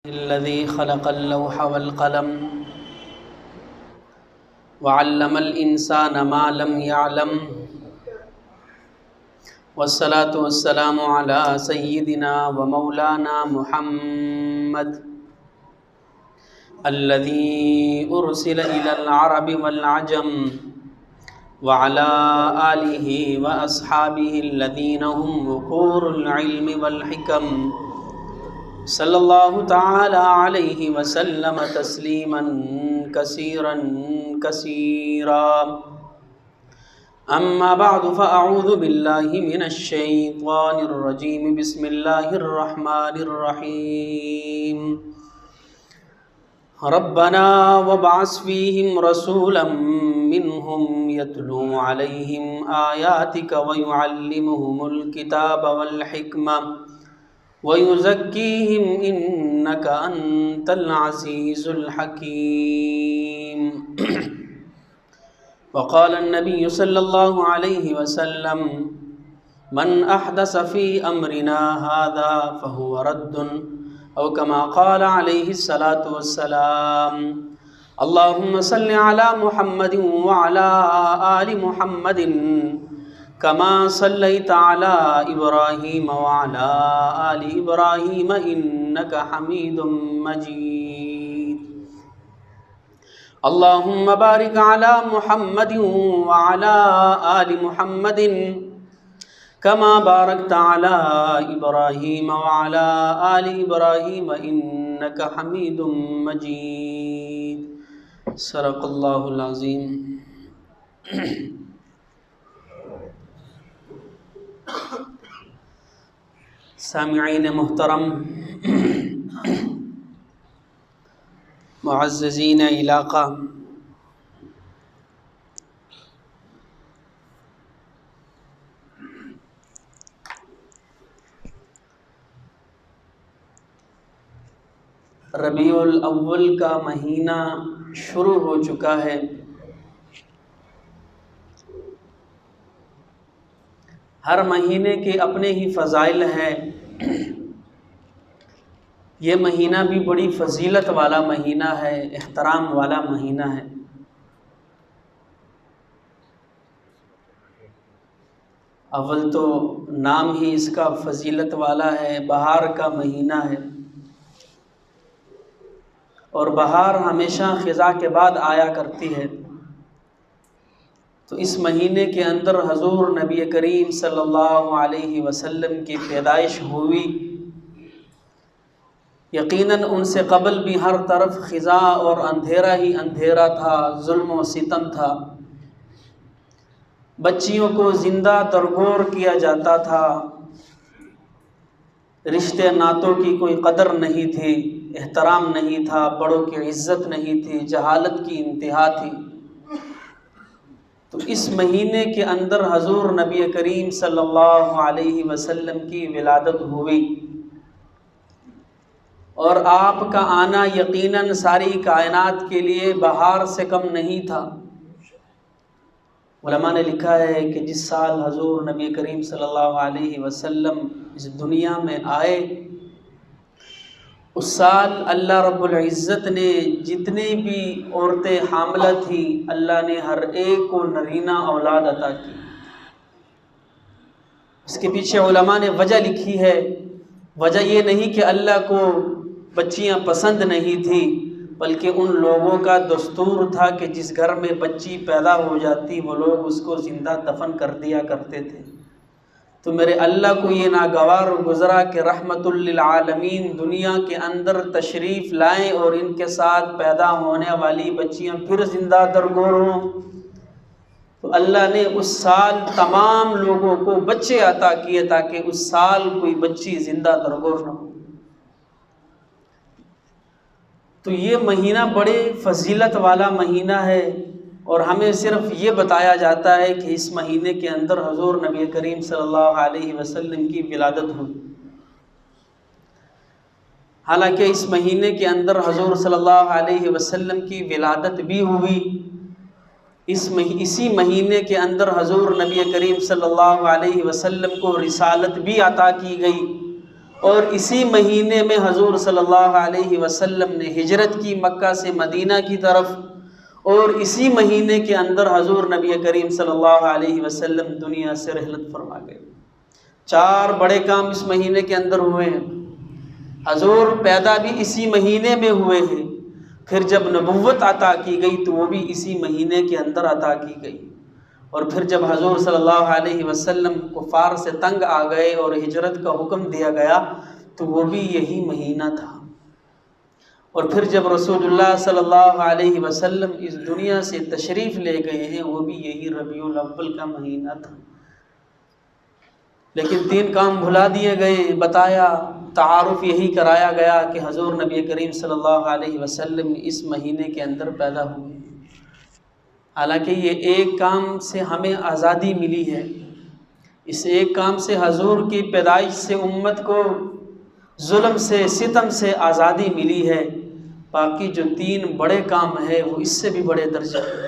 الذي خلق اللوح والقلم وعلم الإنسان ما لم يعلم والصلاة والسلام على سيدنا ومولانا محمد الذي أرسل إلى العرب والعجم وعلى آله وأصحابه الذين هم وقور العلم والحكم صلی اللہ تعالی علیہ وسلم تسلیما کثیرا کثیرا اما بعد فاعوذ باللہ من الشیطان الرجیم بسم اللہ الرحمن الرحیم ربنا وابعث فیہم رسولا منہم یتلو علیہم آیاتک ویعلمہم الکتاب والحکمہ وَيُزَكِّيهِمْ إِنَّكَ أَنْتَ الْعَزِيزُ الْحَكِيمُ وقال النبي صلى الله عليه وسلم من أحدث في أمرنا هذا فهو رد أو كما قال عليه الصلاة والسلام اللهم صل على محمد وعلى آل محمد كما صليت على إبراهيم وعلى آل إبراهيم إنك حميد مجيد اللهم بارك على محمد وعلى آل محمد كما باركت على إبراهيم وعلى آل إبراهيم إنك حميد مجيد صدق الله العظيم سامعین محترم، معززین علاقہ، ربیع الاول کا مہینہ شروع ہو چکا ہے۔ ہر مہینے کے اپنے ہی فضائل ہیں۔ یہ مہینہ بھی بڑی فضیلت والا مہینہ ہے، احترام والا مہینہ ہے۔ اول تو نام ہی اس کا فضیلت والا ہے، بہار کا مہینہ ہے، اور بہار ہمیشہ خزاں کے بعد آیا کرتی ہے۔ تو اس مہینے کے اندر حضور نبی کریم صلی اللہ علیہ وسلم کی پیدائش ہوئی۔ یقیناً ان سے قبل بھی ہر طرف خزاں اور اندھیرا ہی اندھیرا تھا، ظلم و ستم تھا، بچیوں کو زندہ درگور کیا جاتا تھا، رشتے ناتوں کی کوئی قدر نہیں تھی، احترام نہیں تھا، بڑوں کی عزت نہیں تھی، جہالت کی انتہا تھی۔ تو اس مہینے کے اندر حضور نبی کریم صلی اللہ علیہ وسلم کی ولادت ہوئی، اور آپ کا آنا یقیناً ساری کائنات کے لیے بہار سے کم نہیں تھا۔ علماء نے لکھا ہے کہ جس سال حضور نبی کریم صلی اللہ علیہ وسلم اس دنیا میں آئے، اس سال اللہ رب العزت نے جتنی بھی عورتیں حاملہ تھیں، اللہ نے ہر ایک کو نرینہ اولاد عطا کی۔ اس کے پیچھے علماء نے وجہ لکھی ہے۔ وجہ یہ نہیں کہ اللہ کو بچیاں پسند نہیں تھیں، بلکہ ان لوگوں کا دستور تھا کہ جس گھر میں بچی پیدا ہو جاتی وہ لوگ اس کو زندہ دفن کر دیا کرتے تھے۔ تو میرے اللہ کو یہ ناگوار گزرا کہ رحمت للعالمین دنیا کے اندر تشریف لائیں اور ان کے ساتھ پیدا ہونے والی بچیاں پھر زندہ درگور ہوں۔ تو اللہ نے اس سال تمام لوگوں کو بچے عطا کیے تاکہ اس سال کوئی بچی زندہ درگور نہ ہو۔ تو یہ مہینہ بڑے فضیلت والا مہینہ ہے، اور ہمیں صرف یہ بتایا جاتا ہے کہ اس مہینے کے اندر حضور نبی کریم صلی اللہ علیہ وسلم کی ولادت ہوئی۔ حالانکہ اس مہینے کے اندر حضور صلی اللہ علیہ وسلم کی ولادت بھی ہوئی، اسی مہینے کے اندر حضور نبی کریم صلی اللہ علیہ وسلم کو رسالت بھی عطا کی گئی، اور اسی مہینے میں حضور صلی اللہ علیہ وسلم نے ہجرت کی مکہ سے مدینہ کی طرف، اور اسی مہینے کے اندر حضور نبی کریم صلی اللہ علیہ وسلم دنیا سے رحلت فرما گئے۔ 4 بڑے کام اس مہینے کے اندر ہوئے ہیں۔ حضور پیدا بھی اسی مہینے میں ہوئے ہیں، پھر جب نبوت عطا کی گئی تو وہ بھی اسی مہینے کے اندر عطا کی گئی، اور پھر جب حضور صلی اللہ علیہ وسلم کفار سے تنگ آ گئے اور ہجرت کا حکم دیا گیا تو وہ بھی یہی مہینہ تھا، اور پھر جب رسول اللہ صلی اللہ علیہ وسلم اس دنیا سے تشریف لے گئے ہیں وہ بھی یہی ربیع الاول کا مہینہ تھا۔ لیکن 3 کام بھلا دیے گئے، بتایا، تعارف یہی کرایا گیا کہ حضور نبی کریم صلی اللہ علیہ وسلم اس مہینے کے اندر پیدا ہوئے۔ حالانکہ یہ ایک کام سے ہمیں آزادی ملی ہے، اس ایک کام سے حضور کی پیدائش سے امت کو ظلم سے، ستم سے آزادی ملی ہے، باقی جو 3 بڑے کام ہیں وہ اس سے بھی بڑے درجے ہیں۔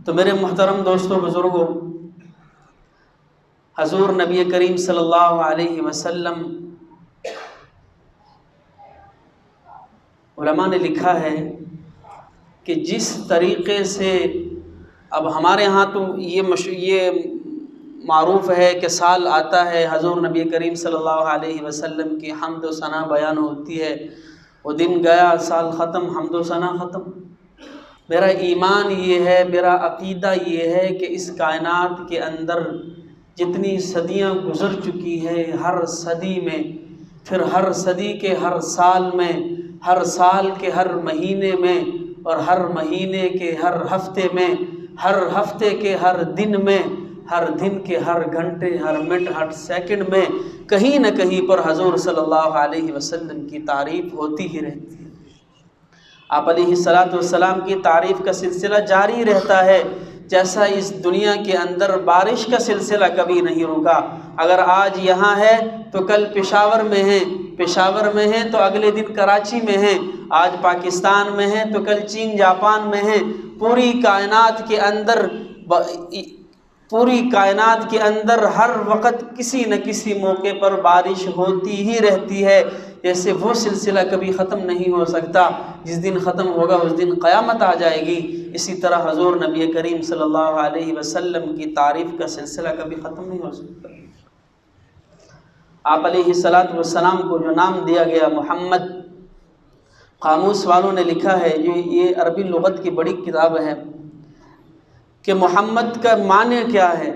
تو میرے محترم دوستوں، بزرگوں، حضور نبی کریم صلی اللہ علیہ وسلم، علماء نے لکھا ہے کہ جس طریقے سے، اب ہمارے ہاں تو یہ معروف ہے کہ سال آتا ہے حضور نبی کریم صلی اللہ علیہ وسلم کی حمد و ثنا بیان ہوتی ہے، وہ دن گیا سال ختم، حمد و ثنا ختم۔ میرا ایمان یہ ہے، میرا عقیدہ یہ ہے کہ اس کائنات کے اندر جتنی صدیاں گزر چکی ہے، ہر صدی میں، پھر ہر صدی کے ہر سال میں، ہر سال کے ہر مہینے میں، اور ہر مہینے کے ہر ہفتے میں، ہر ہفتے کے ہر دن میں، ہر دن کے ہر گھنٹے، ہر منٹ، ہر سیکنڈ میں کہیں نہ کہیں پر حضور صلی اللہ علیہ وسلم کی تعریف ہوتی ہی رہتی ہے۔ آپ علیہ الصلاۃ والسلام کی تعریف کا سلسلہ جاری رہتا ہے، جیسا اس دنیا کے اندر بارش کا سلسلہ کبھی نہیں رکا۔ اگر آج یہاں ہے تو کل پشاور میں ہیں، پشاور میں ہیں تو اگلے دن کراچی میں ہیں، آج پاکستان میں ہیں تو کل چین جاپان میں ہیں۔ پوری کائنات کے اندر ہر وقت کسی نہ کسی موقع پر بارش ہوتی ہی رہتی ہے، جیسے وہ سلسلہ کبھی ختم نہیں ہو سکتا۔ جس دن ختم ہوگا اس دن قیامت آ جائے گی۔ اسی طرح حضور نبی کریم صلی اللہ علیہ وسلم کی تعریف کا سلسلہ کبھی ختم نہیں ہو سکتا۔ آپ علیہ الصلاۃ والسلام کو جو نام دیا گیا محمد، قاموس والوں نے لکھا ہے، یہ عربی لغت کی بڑی کتاب ہے، کہ محمد کا معنی کیا ہے۔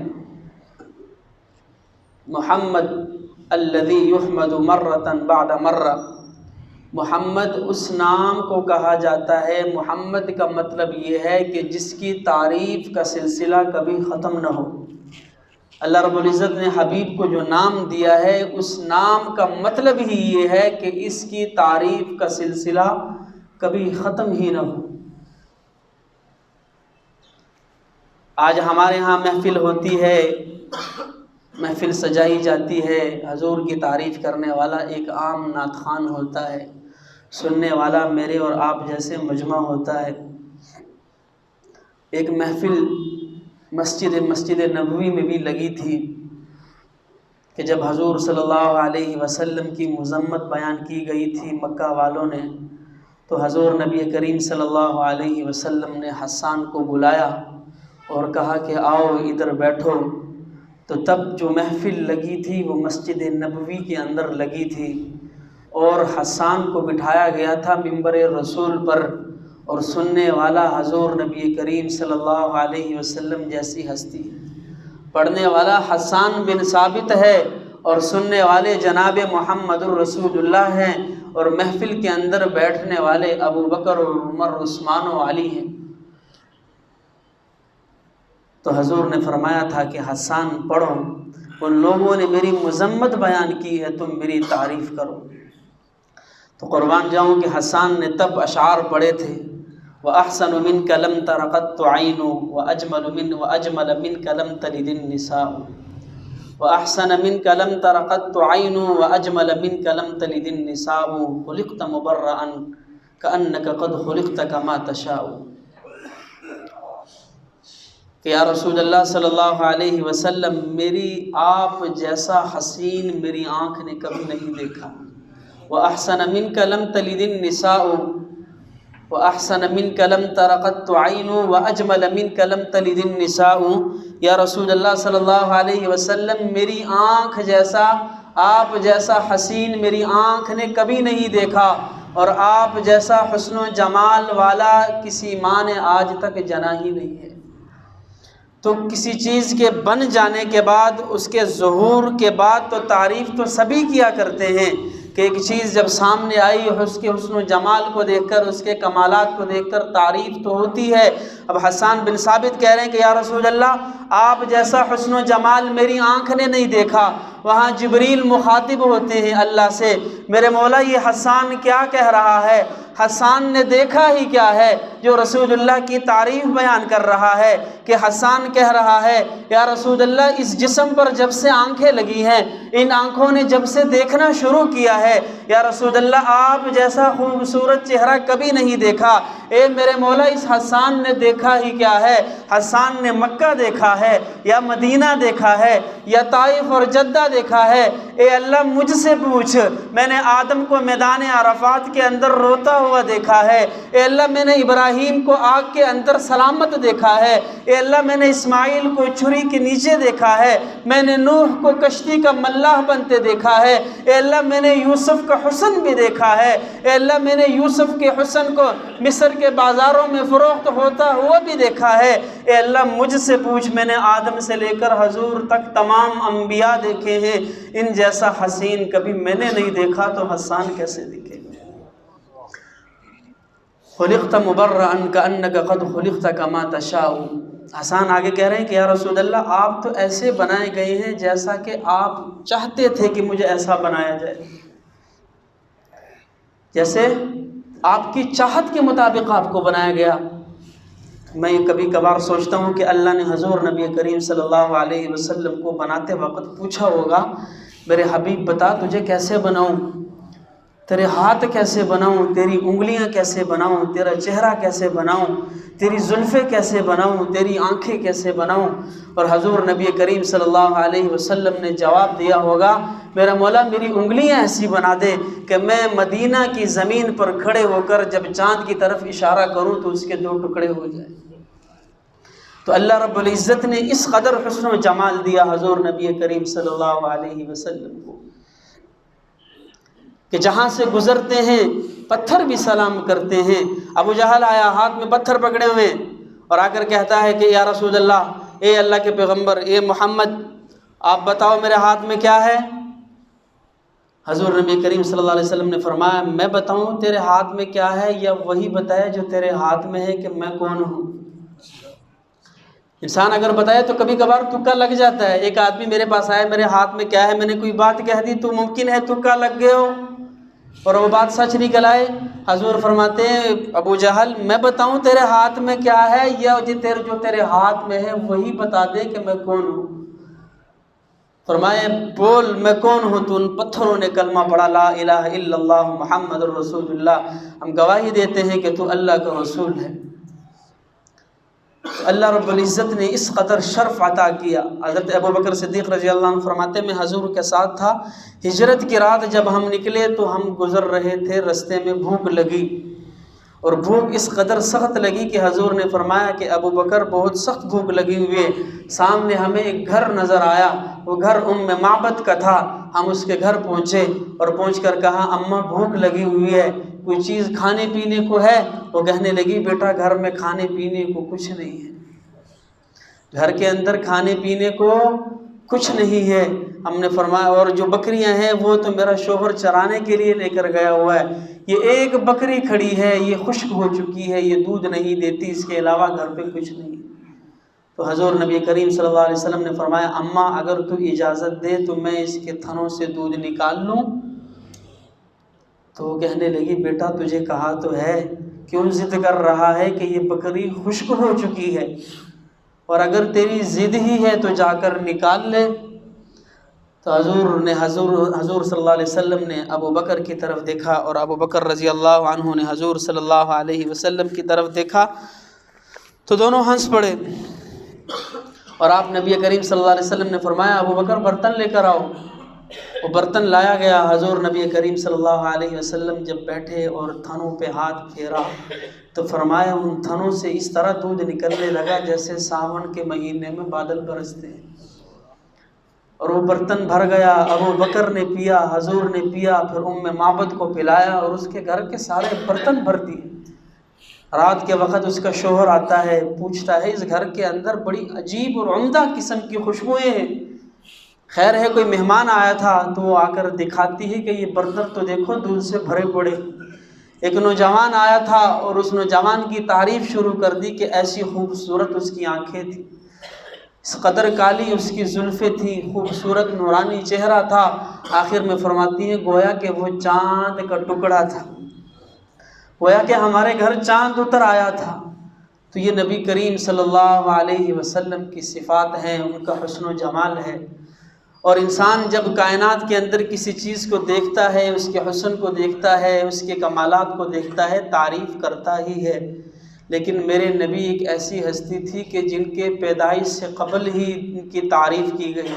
محمد الذی یحمد مرۃ بعد مرہ، محمد اس نام کو کہا جاتا ہے، محمد کا مطلب یہ ہے کہ جس کی تعریف کا سلسلہ کبھی ختم نہ ہو۔ اللہ رب العزت نے حبیب کو جو نام دیا ہے، اس نام کا مطلب ہی یہ ہے کہ اس کی تعریف کا سلسلہ کبھی ختم ہی نہ ہو۔ آج ہمارے ہاں محفل ہوتی ہے، محفل سجائی جاتی ہے، حضور کی تعریف کرنے والا ایک عام نعت خوان ہوتا ہے، سننے والا میرے اور آپ جیسے مجمع ہوتا ہے۔ ایک محفل مسجد نبوی میں بھی لگی تھی کہ جب حضور صلی اللہ علیہ وسلم کی مذمت بیان کی گئی تھی مکہ والوں نے، تو حضور نبی کریم صلی اللہ علیہ وسلم نے حسان کو بلایا اور کہا کہ آؤ ادھر بیٹھو۔ تو تب جو محفل لگی تھی وہ مسجد نبوی کے اندر لگی تھی، اور حسان کو بٹھایا گیا تھا منبر رسول پر، اور سننے والا حضور نبی کریم صلی اللہ علیہ وسلم جیسی ہستی، پڑھنے والا حسان بن ثابت ہے اور سننے والے جناب محمد الرسول اللہ ہیں، اور محفل کے اندر بیٹھنے والے ابو بکر اور عمر، عثمان و علی ہیں۔ تو حضور نے فرمایا تھا کہ حسان پڑھو، ان لوگوں نے میری مذمت بیان کی ہے، تم میری تعریف کرو۔ تو قربان جاؤں کہ حسان نے تب اشعار پڑھے تھے، وَأَحْسَنُ مِنْكَ لَمْ تَرَ قَطُّ عَيْنٌ وَأَجْمَلُ مِنْكَ لَمْ تَلِدِ النِّسَاءُ وَأَحْسَنَ مِنْكَ لَمْ تَرَ قَطُّ عَيْنٌ وَأَجْمَلَ مِنْكَ لَمْ تَلِدِ النِّسَاءُ خُلِقْتَ مُبَرَّأً كَأَنَّكَ قَدْ خُلِقْتَ كَمَا تَشَاءُ۔ کہ یا رسول اللہ صلی اللہ علیہ وسلم میری آپ جیسا حسین میری آنکھ نے کبھی نہیں دیکھا۔ وَأَحْسَنَ مِنْكَ لَمْ تَلِدِ النِّسَاءُ وَأَحْسَنَ مِنْكَ لَمْ تَرَ قَطُّ عَيْنٌ وَأَجْمَلَ مِنْكَ لَمْ تَلِدِ النِّسَاءُ۔ یا رسول اللہ صلی اللہ علیہ وسلم میری آنکھ جیسا، آپ جیسا حسین میری آنکھ نے کبھی نہیں دیکھا، اور آپ جیسا حسن و جمال والا کسی ماں نے آج تک جنا ہی نہیں ہے۔ تو کسی چیز کے بن جانے کے بعد، اس کے ظہور کے بعد تو تعریف تو سبھی کیا کرتے ہیں کہ ایک چیز جب سامنے آئی، اس کے حسن و جمال کو دیکھ کر، اس کے کمالات کو دیکھ کر تعریف تو ہوتی ہے۔ اب حسان بن ثابت کہہ رہے ہیں کہ یا رسول اللہ آپ جیسا حسن و جمال میری آنکھ نے نہیں دیکھا۔ وہاں جبریل مخاطب ہوتے ہیں اللہ سے، میرے مولا یہ حسان کیا کہہ رہا ہے؟ حسان نے دیکھا ہی کیا ہے جو رسول اللہ کی تعریف بیان کر رہا ہے؟ کہ حسان کہہ رہا ہے یا رسول اللہ اس جسم پر جب سے آنکھیں لگی ہیں، ان آنکھوں نے جب سے دیکھنا شروع کیا ہے، یا رسول اللہ آپ جیسا خوبصورت چہرہ کبھی نہیں دیکھا۔ اے میرے مولا اس حسان نے دیکھا ہی کیا ہے؟ حسان نے مکہ دیکھا ہے یا مدینہ دیکھا ہے یا طائف اور جدہ دیکھا ہے؟ اے اللہ مجھ سے پوچھ، میں نے آدم کو میدان عرفات کے اندر روتا ہوا دیکھا ہے۔ اے اللہ میں نے ابراہیم کو آگ کے اندر سلامت دیکھا ہے۔ اے اللہ میں نے اسماعیل کو چھری کے نیچے دیکھا ہے۔ میں نے نوح کو کشتی کا ملاح بنتے دیکھا ہے۔ اے اللہ میں نے یوسف کا حسن بھی دیکھا ہے۔ اے اللہ میں نے یوسف کے حسن کو مصر کے بازاروں میں فروخت ہوتا ہوا بھی دیکھا ہے۔ اے اللہ مجھ سے پوچھ، میں نے آدم سے لے کر حضور تک تمام انبیاء دیکھے ہیں، ان جیسا حسین کبھی میں نے نہیں دیکھا، تو حسان کیسے دکھے گا؟ خلقت مبرأ کأنک قد خلقت کما تشاء۔ حسان آگے کہہ رہے ہیں کہ یا رسول اللہ آپ تو ایسے بنائے گئے ہیں جیسا کہ آپ چاہتے تھے کہ مجھے ایسا بنایا جائے، جیسے آپ کی چاہت کے مطابق آپ کو بنایا گیا۔ میں کبھی کبھار سوچتا ہوں کہ اللہ نے حضور نبی کریم صلی اللہ علیہ وسلم کو بناتے وقت پوچھا ہوگا، میرے حبیب بتا تجھے کیسے بناؤں، تیرے ہاتھ کیسے بناؤں، تیری انگلیاں کیسے بناؤں، تیرا چہرہ کیسے بناؤں، تیری زلفیں کیسے بناؤں، تیری آنکھیں کیسے بناؤں؟ اور حضور نبی کریم صلی اللہ علیہ وسلم نے جواب دیا ہوگا، میرا مولا میری انگلیاں ایسی بنا دے کہ میں مدینہ کی زمین پر کھڑے ہو کر جب چاند کی طرف اشارہ کروں تو اس کے 2 ٹکڑے ہو جائیں۔ تو اللہ رب العزت نے اس قدر حسن و جمال دیا حضور نبی کریم صلی اللہ علیہ وسلم کو کہ جہاں سے گزرتے ہیں پتھر بھی سلام کرتے ہیں۔ ابو جہل آیا ہاتھ میں پتھر پکڑے ہوئے اور آ کر کہتا ہے کہ یا رسول اللہ، اے اللہ کے پیغمبر، اے محمد آپ بتاؤ میرے ہاتھ میں کیا ہے؟ حضور نبی کریم صلی اللہ علیہ وسلم نے فرمایا میں بتاؤں تیرے ہاتھ میں کیا ہے یا وہی بتائے جو تیرے ہاتھ میں ہے کہ میں کون ہوں؟ انسان اگر بتائے تو کبھی کبھار تکا لگ جاتا ہے۔ ایک آدمی میرے پاس آیا، میرے ہاتھ میں کیا ہے، میں نے کوئی بات کہہ دی تو ممکن ہے تکا لگ گئے ہو اور وہ بات سچ نکل آئے۔ حضور فرماتے ہیں ابو جہل میں بتاؤں تیرے ہاتھ میں کیا ہے یا جو تیرے ہاتھ میں ہے وہی بتا دے کہ میں کون ہوں؟ فرمائے بول میں کون ہوں؟ تو ان پتھروں نے کلمہ پڑھا لا الہ الا اللہ محمد الرسول اللہ، ہم گواہی دیتے ہیں کہ تو اللہ کا رسول ہے۔ اللہ رب العزت نے اس قدر شرف عطا کیا۔ حضرت ابوبکر صدیق رضی اللہ عنہ فرماتے ہیں میں حضور کے ساتھ تھا، ہجرت کی رات جب ہم نکلے تو ہم گزر رہے تھے، رستے میں بھوک لگی اور بھوک اس قدر سخت لگی کہ حضور نے فرمایا کہ ابوبکر بہت سخت بھوک لگی ہوئی ہے۔ سامنے ہمیں ایک گھر نظر آیا، وہ گھر معبد کا تھا۔ ہم اس کے گھر پہنچے اور پہنچ کر کہا اماں بھوک لگی ہوئی ہے، کوئی چیز کھانے پینے کو ہے؟ وہ کہنے لگی بیٹا گھر میں کھانے پینے کو کچھ نہیں ہے، گھر کے اندر کھانے پینے کو کچھ نہیں ہے۔ ہم نے فرمایا اور جو بکریاں ہیں وہ تو میرا شوہر چرانے کے لیے لے کر گیا ہوا ہے، یہ ایک بکری کھڑی ہے، یہ خشک ہو چکی ہے، یہ دودھ نہیں دیتی، اس کے علاوہ گھر پہ کچھ نہیں۔ تو حضور نبی کریم صلی اللہ علیہ وسلم نے فرمایا اماں اگر تو اجازت دے تو میں اس کے تھنوں سے دودھ نکال لوں؟ تو وہ کہنے لگی بیٹا تجھے کہا تو ہے، کیوں ضد کر رہا ہے کہ یہ بکری خشک ہو چکی ہے، اور اگر تیری ضد ہی ہے تو جا کر نکال لے۔ تو حضور صلی اللہ علیہ وسلم نے ابو بکر کی طرف دیکھا اور ابو بکر رضی اللہ عنہ نے حضور صلی اللہ علیہ وسلم کی طرف دیکھا تو دونوں ہنس پڑے اور آپ نبی کریم صلی اللہ علیہ وسلم نے فرمایا ابو بکر برتن لے کر آؤ. وہ برتن لایا گیا. حضور نبی کریم صلی اللہ علیہ وسلم جب بیٹھے اور تھنوں پہ ہاتھ پھیرا تو فرمایا ان تھنوں سے اس طرح دودھ نکلنے لگا جیسے ساون کے مہینے میں بادل برستے ہیں. اور وہ برتن بھر گیا. ابو بکر نے پیا, حضور نے پیا, پھر معبد کو پلایا اور اس کے گھر کے سارے برتن بھر دیے. رات کے وقت اس کا شوہر آتا ہے, پوچھتا ہے اس گھر کے اندر بڑی عجیب اور عمدہ قسم کی خوشبوئیں ہیں. خیر ہے کوئی مہمان آیا تھا تو وہ آ کر دکھاتی ہے کہ یہ برتن تو دیکھو دودھ سے بھرے پڑے. ایک نوجوان آیا تھا اور اس نوجوان کی تعریف شروع کر دی کہ ایسی خوبصورت اس کی آنکھیں تھیں, اس قدر کالی اس کی زلفیں تھیں, خوبصورت نورانی چہرہ تھا. آخر میں فرماتی ہیں گویا کہ وہ چاند کا ٹکڑا تھا, گویا کہ ہمارے گھر چاند اتر آیا تھا. تو یہ نبی کریم صلی اللہ علیہ وسلم کی صفات ہیں, ان کا حسن و جمال ہے. اور انسان جب کائنات کے اندر کسی چیز کو دیکھتا ہے, اس کے حسن کو دیکھتا ہے, اس کے کمالات کو دیکھتا ہے, تعریف کرتا ہی ہے. لیکن میرے نبی ایک ایسی ہستی تھی کہ جن کے پیدائش سے قبل ہی ان کی تعریف کی گئی.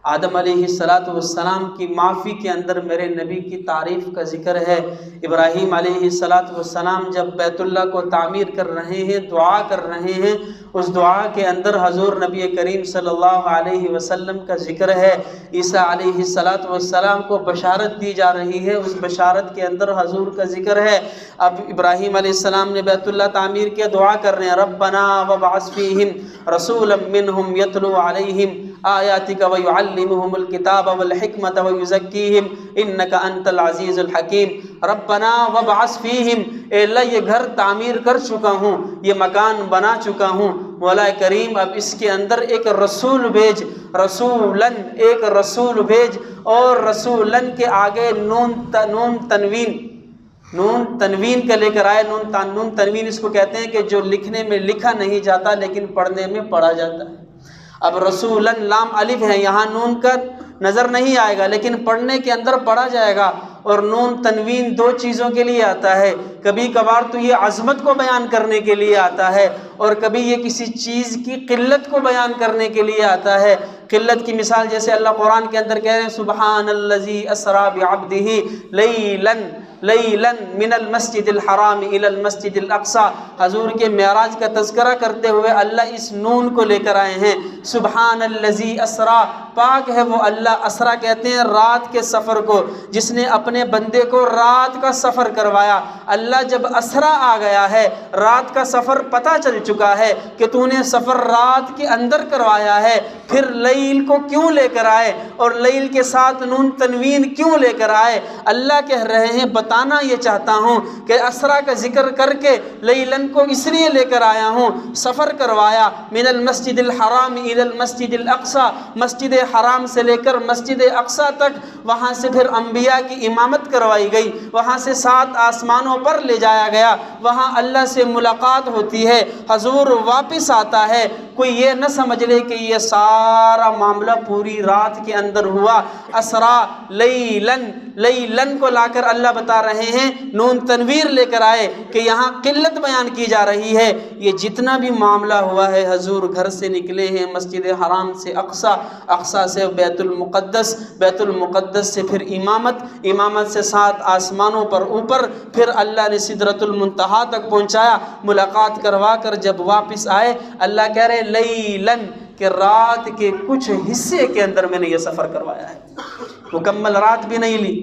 آدم علیہ السلام کی معافی کے اندر میرے نبی کی تعریف کا ذکر ہے. ابراہیم علیہ السلام جب بیت اللہ کو تعمیر کر رہے ہیں, دعا کر رہے ہیں, اس دعا کے اندر حضور نبی کریم صلی اللہ علیہ وسلم کا ذکر ہے. عیسیٰ علیہ السلام کو بشارت دی جا رہی ہے, اس بشارت کے اندر حضور کا ذکر ہے. اب ابراہیم علیہ السلام نے بیت اللہ تعمیر کے دعا کر رہے ہیں ربنا وابعث فیہم رسولا منہم یتلو علیہم آیاتک ویعلمہم الکتاب والحکمت ویزکیہم انک انت العزیز الحکیم. ربنا وابعث فیہم, اے اللہ یہ گھر تعمیر کر چکا ہوں, یہ مکان بنا چکا ہوں, مولا کریم اب اس کے اندر ایک رسول بھیج, رسولن ایک رسول بھیج. اور رسولن کے آگے نون تنوین کا لے کر آئے. نون تنوین اس کو کہتے ہیں کہ جو لکھنے میں لکھا نہیں جاتا لیکن پڑھنے میں پڑھا جاتا ہے. اب رسولن لام الف ہے, یہاں نون کا نظر نہیں آئے گا لیکن پڑھنے کے اندر پڑھا جائے گا. اور نون تنوین دو چیزوں کے لیے آتا ہے, کبھی کبھار تو یہ عظمت کو بیان کرنے کے لیے آتا ہے اور کبھی یہ کسی چیز کی قلت کو بیان کرنے کے لیے آتا ہے. قلت کی مثال جیسے اللہ قرآن کے اندر کہہ رہے ہیں سبحان الذی اسری بعبدہ لیلا من المسجد الحرام الی المسجد الاقصی. حضور کے معراج کا تذکرہ کرتے ہوئے اللہ اس نون کو لے کر آئے ہیں. سبحان الذی اسری, پاک ہے وہ اللہ, اسرا کہتے ہیں رات کے سفر کو, جس نے اپنے بندے کو رات کا سفر کروایا. اللہ جب اسرا آ گیا ہے, رات کا سفر پتہ چل چکا ہے کہ تو نے سفر رات کے اندر کروایا ہے, پھر لیل کو کیوں لے کر آئے اور لیل کے ساتھ نون تنوین کیوں لے کر آئے؟ اللہ کہہ رہے ہیں بتانا یہ چاہتا ہوں کہ اسرا کا ذکر کر کے لیلن کو اس لیے لے کر آیا ہوں, سفر کروایا من المسجد الحرام الی المسجد الاقصی, مسجد حرام سے لے کر مسجد اقصی تک, وہاں سے پھر انبیاء کی امامت کروائی گئی, وہاں سے 7 آسمانوں پر لے جایا گیا, وہاں اللہ سے ملاقات ہوتی ہے, حضور واپس آتا ہے. کوئی یہ نہ سمجھ لے کہ یہ سارا معاملہ پوری رات کے اندر ہوا. اسرا لیلن کو لا کر اللہ بتا رہے ہیں, نون تنویر لے کر آئے کہ یہاں قلت بیان کی جا رہی ہے. یہ جتنا بھی معاملہ ہوا ہے, حضور گھر سے نکلے ہیں مسجد حرام سے اقصی, اقصی سے بیت المقدس, بیت المقدس سے پھر امامت سے 7 آسمانوں پر اوپر, پھر اللہ نے سدرۃ المنتہا تک پہنچایا, ملاقات کروا کر جب واپس آئے اللہ کہہ رہے لیلن کہ رات کے کچھ حصے کے اندر میں نے یہ سفر کروایا ہے, مکمل رات بھی نہیں لی.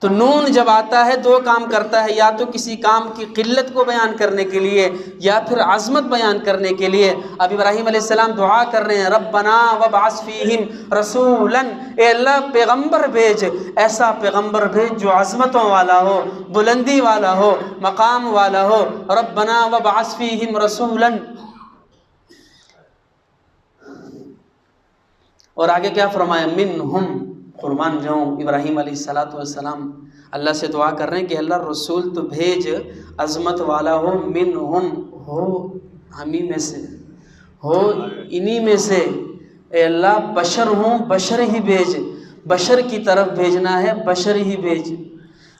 تو نون جب آتا ہے 2 کام کرتا ہے, یا تو کسی کام کی قلت کو بیان کرنے کے لیے یا پھر عظمت بیان کرنے کے لیے. اب ابراہیم علیہ السلام دعا کر رہے ہیں ربنا وابعث فیہم رسولا, اے اللہ پیغمبر بھیج, ایسا پیغمبر بھیج جو عظمتوں والا ہو, بلندی والا ہو, مقام والا ہو. ربنا وابعث فیہم رسولا. اور آگے کیا فرمایا منہم, قربان جاؤں ابراہیم علیہ السلام اللہ سے دعا کر رہے ہیں کہ اللہ رسول تو بھیج عظمت والا ہو, منہم ہو ہمیں میں سے, ہو انہی میں سے. اے اللہ بشر ہوں, بشر ہی بھیج, بشر کی طرف بھیجنا ہے, بشر ہی بھیج.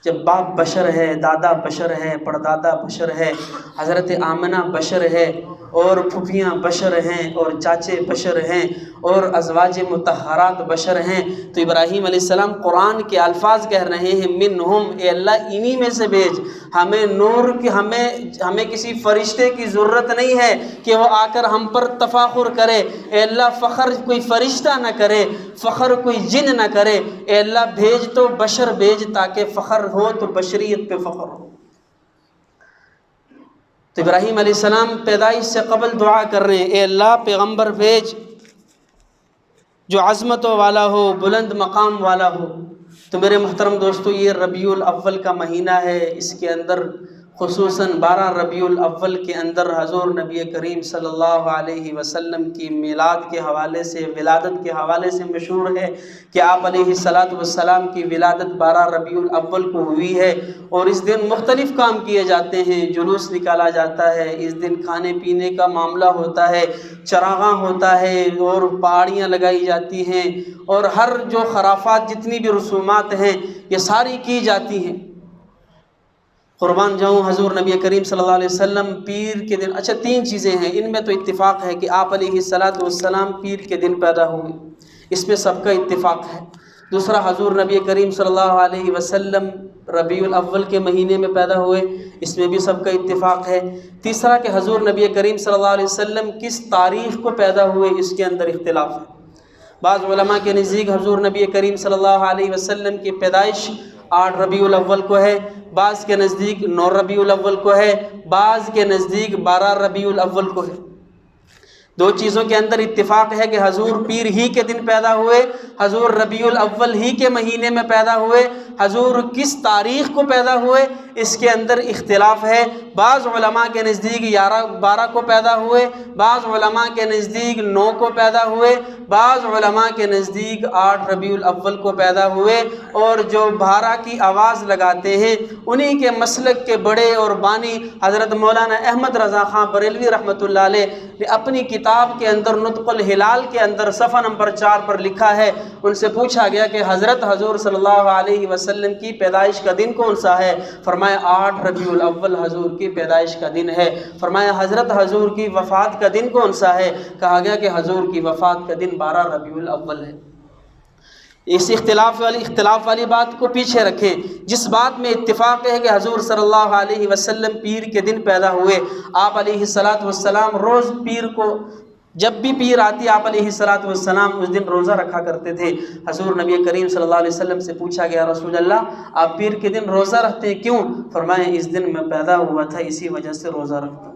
جب باپ بشر ہے, دادا بشر ہے, پردادا بشر ہے, حضرت آمنہ بشر ہے, اور پھوپھیاں بشر ہیں اور چاچے بشر ہیں اور ازواج مطہرات بشر ہیں۔ تو ابراہیم علیہ السلام قرآن کے الفاظ کہہ رہے ہیں منہم، اے اللہ انہی میں سے بھیج، ہمیں نور کی ہمیں کسی فرشتے کی ضرورت نہیں ہے کہ وہ آ کر ہم پر تفاخر کرے۔ اے اللہ فخر کوئی فرشتہ نہ کرے، فخر کوئی جن نہ کرے، اے اللہ بھیج تو بشر بھیج تاکہ فخر ہو تو بشریت پہ فخر ہو۔ تو ابراہیم علیہ السلام پیدائش سے قبل دعا کر رہے ہیں، اے اللہ پیغمبر بھیج جو عظمتوں والا ہو، بلند مقام والا ہو۔ تو میرے محترم دوستو، یہ ربیع الاول کا مہینہ ہے، اس کے اندر خصوصاً 12 ربیع الاول کے اندر حضور نبی کریم صلی اللہ علیہ وسلم کی میلاد کے حوالے سے، ولادت کے حوالے سے مشہور ہے کہ آپ علیہ السلام کی ولادت 12 ربیع الاول کو ہوئی ہے، اور اس دن مختلف کام کیے جاتے ہیں، جلوس نکالا جاتا ہے، اس دن کھانے پینے کا معاملہ ہوتا ہے، چراغاں ہوتا ہے اور پہاڑیاں لگائی جاتی ہیں، اور ہر جو خرافات جتنی بھی رسومات ہیں یہ ساری کی جاتی ہیں۔ قربان جاؤں حضور نبی کریم صلی اللہ علیہ وسلم پیر کے دن، اچھا 3 چیزیں ہیں، ان میں تو اتفاق ہے کہ آپ علیہ السلام پیر کے دن پیدا ہوئے، اس میں سب کا اتفاق ہے۔ دوسرا، حضور نبی کریم صلی اللہ علیہ وسلم ربیع الاول کے مہینے میں پیدا ہوئے، اس میں بھی سب کا اتفاق ہے۔ تیسرا کہ حضور نبی کریم صلی اللہ علیہ وسلم کس تاریخ کو پیدا ہوئے، اس کے اندر اختلاف ہے۔ بعض علماء کے نزدیک حضور نبی کریم صلی اللہ علیہ وسلم کی پیدائش 8 ربیع الاول کو ہے، بعض کے نزدیک 9 ربیع الاول کو ہے، بعض کے نزدیک 12 ربیع الاول کو ہے۔ 2 چیزوں کے اندر اتفاق ہے کہ حضور پیر ہی کے دن پیدا ہوئے، حضور ربیع الاول ہی کے مہینے میں پیدا ہوئے، حضور کس تاریخ کو پیدا ہوئے اس کے اندر اختلاف ہے۔ بعض علماء کے نزدیک 12 کو پیدا ہوئے، بعض علماء کے نزدیک 9 کو پیدا ہوئے، بعض علماء کے نزدیک 8 ربیع الاول کو پیدا ہوئے، اور جو 12 کی آواز لگاتے ہیں انہی کے مسلک کے بڑے اور بانی حضرت مولانا احمد رضا خان بریلوی رحمۃ اللہ علیہ نے اپنی کتاب کے اندر نطق الہلال کے اندر صفحہ نمبر 4 پر لکھا ہے، ان سے پوچھا گیا کہ حضرت حضور صلی اللہ علیہ وسلم کی پیدائش کا دن کون سا ہے؟ فرمایا 8 ربیع الاول حضور کی پیدائش کا دن ہے۔ فرمایا حضرت حضور کی وفات کا دن کون سا ہے؟ کہا گیا کہ حضور کی وفات کا دن 12 ربیع الاول ہے۔ اس اختلاف والی بات کو پیچھے رکھیں، جس بات میں اتفاق ہے کہ حضور صلی اللہ علیہ وسلم پیر کے دن پیدا ہوئے، آپ علیہ السلام روز پیر کو، جب بھی پیر آتی آپ علیہ السلام اس دن روزہ رکھا کرتے تھے۔ حضور نبی کریم صلی اللہ علیہ وسلم سے پوچھا گیا رسول اللہ آپ پیر کے دن روزہ رکھتے ہیں کیوں؟ فرمایا اس دن میں پیدا ہوا تھا اسی وجہ سے روزہ رکھتا ہوں،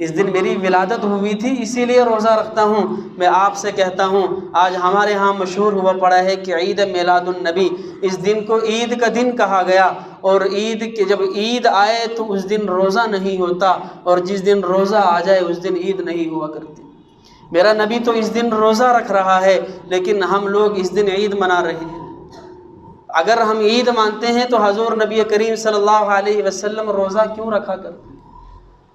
اس دن میری ولادت ہوئی تھی اسی لیے روزہ رکھتا ہوں۔ میں آپ سے کہتا ہوں آج ہمارے ہاں مشہور ہوا پڑا ہے کہ عید میلاد النبی، اس دن کو عید کا دن کہا گیا، اور عید کے جب عید آئے تو اس دن روزہ نہیں ہوتا، اور جس دن روزہ آ جائے اس دن عید نہیں ہوا کرتی۔ میرا نبی تو اس دن روزہ رکھ رہا ہے لیکن ہم لوگ اس دن عید منا رہے ہیں۔ اگر ہم عید مانتے ہیں تو حضور نبی کریم صلی اللہ علیہ وسلم روزہ کیوں رکھا کرتے؟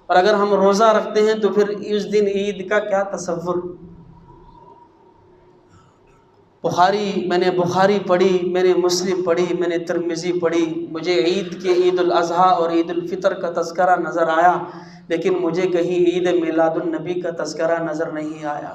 اور اگر ہم روزہ رکھتے ہیں تو پھر اس دن عید کا کیا تصور؟ میں نے بخاری پڑھی، میں نے مسلم پڑھی، میں نے ترمذی پڑھی، مجھے عید کے عید الاضحیٰ اور عید الفطر کا تذکرہ نظر آیا، لیکن مجھے کہیں عید میلاد النبی کا تذکرہ نظر نہیں آیا۔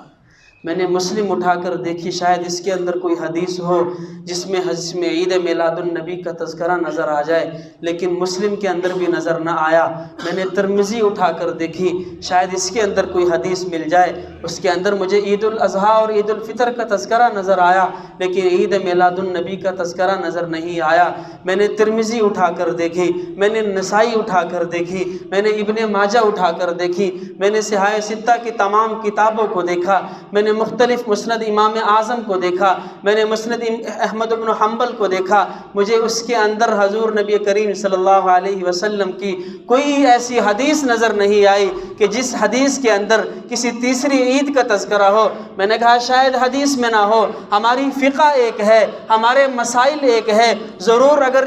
میں نے مسلم اٹھا کر دیکھی، شاید اس کے اندر کوئی حدیث ہو جس میں عید میلاد النبی کا تذکرہ نظر آ جائے، لیکن مسلم کے اندر بھی نظر نہ آیا۔ میں نے ترمذی اٹھا کر دیکھی، شاید اس کے اندر کوئی حدیث مل جائے، اس کے اندر مجھے عید الاضحیٰ اور عید الفطر کا تذکرہ نظر آیا، لیکن عید میلاد النبی کا تذکرہ نظر نہیں آیا۔ میں نے ترمذی اٹھا کر دیکھی، میں نے نسائی اٹھا کر دیکھی، میں نے ابن ماجہ اٹھا کر دیکھی، میں نے صحاح ستہ کی تمام کتابوں کو دیکھا، میں نے مختلف مسند امام اعظم کو دیکھا، میں نے مسند احمد بن حنبل کو دیکھا، مجھے اس کے اندر حضور نبی کریم صلی اللہ علیہ وسلم کی کوئی ایسی حدیث نظر نہیں آئی کہ جس حدیث کے اندر کسی تیسری عید کا تذکرہ ہو۔ میں نے کہا شاید حدیث میں نہ ہو، ہماری فقہ ایک ہے، ہمارے مسائل ایک ہے، ضرور اگر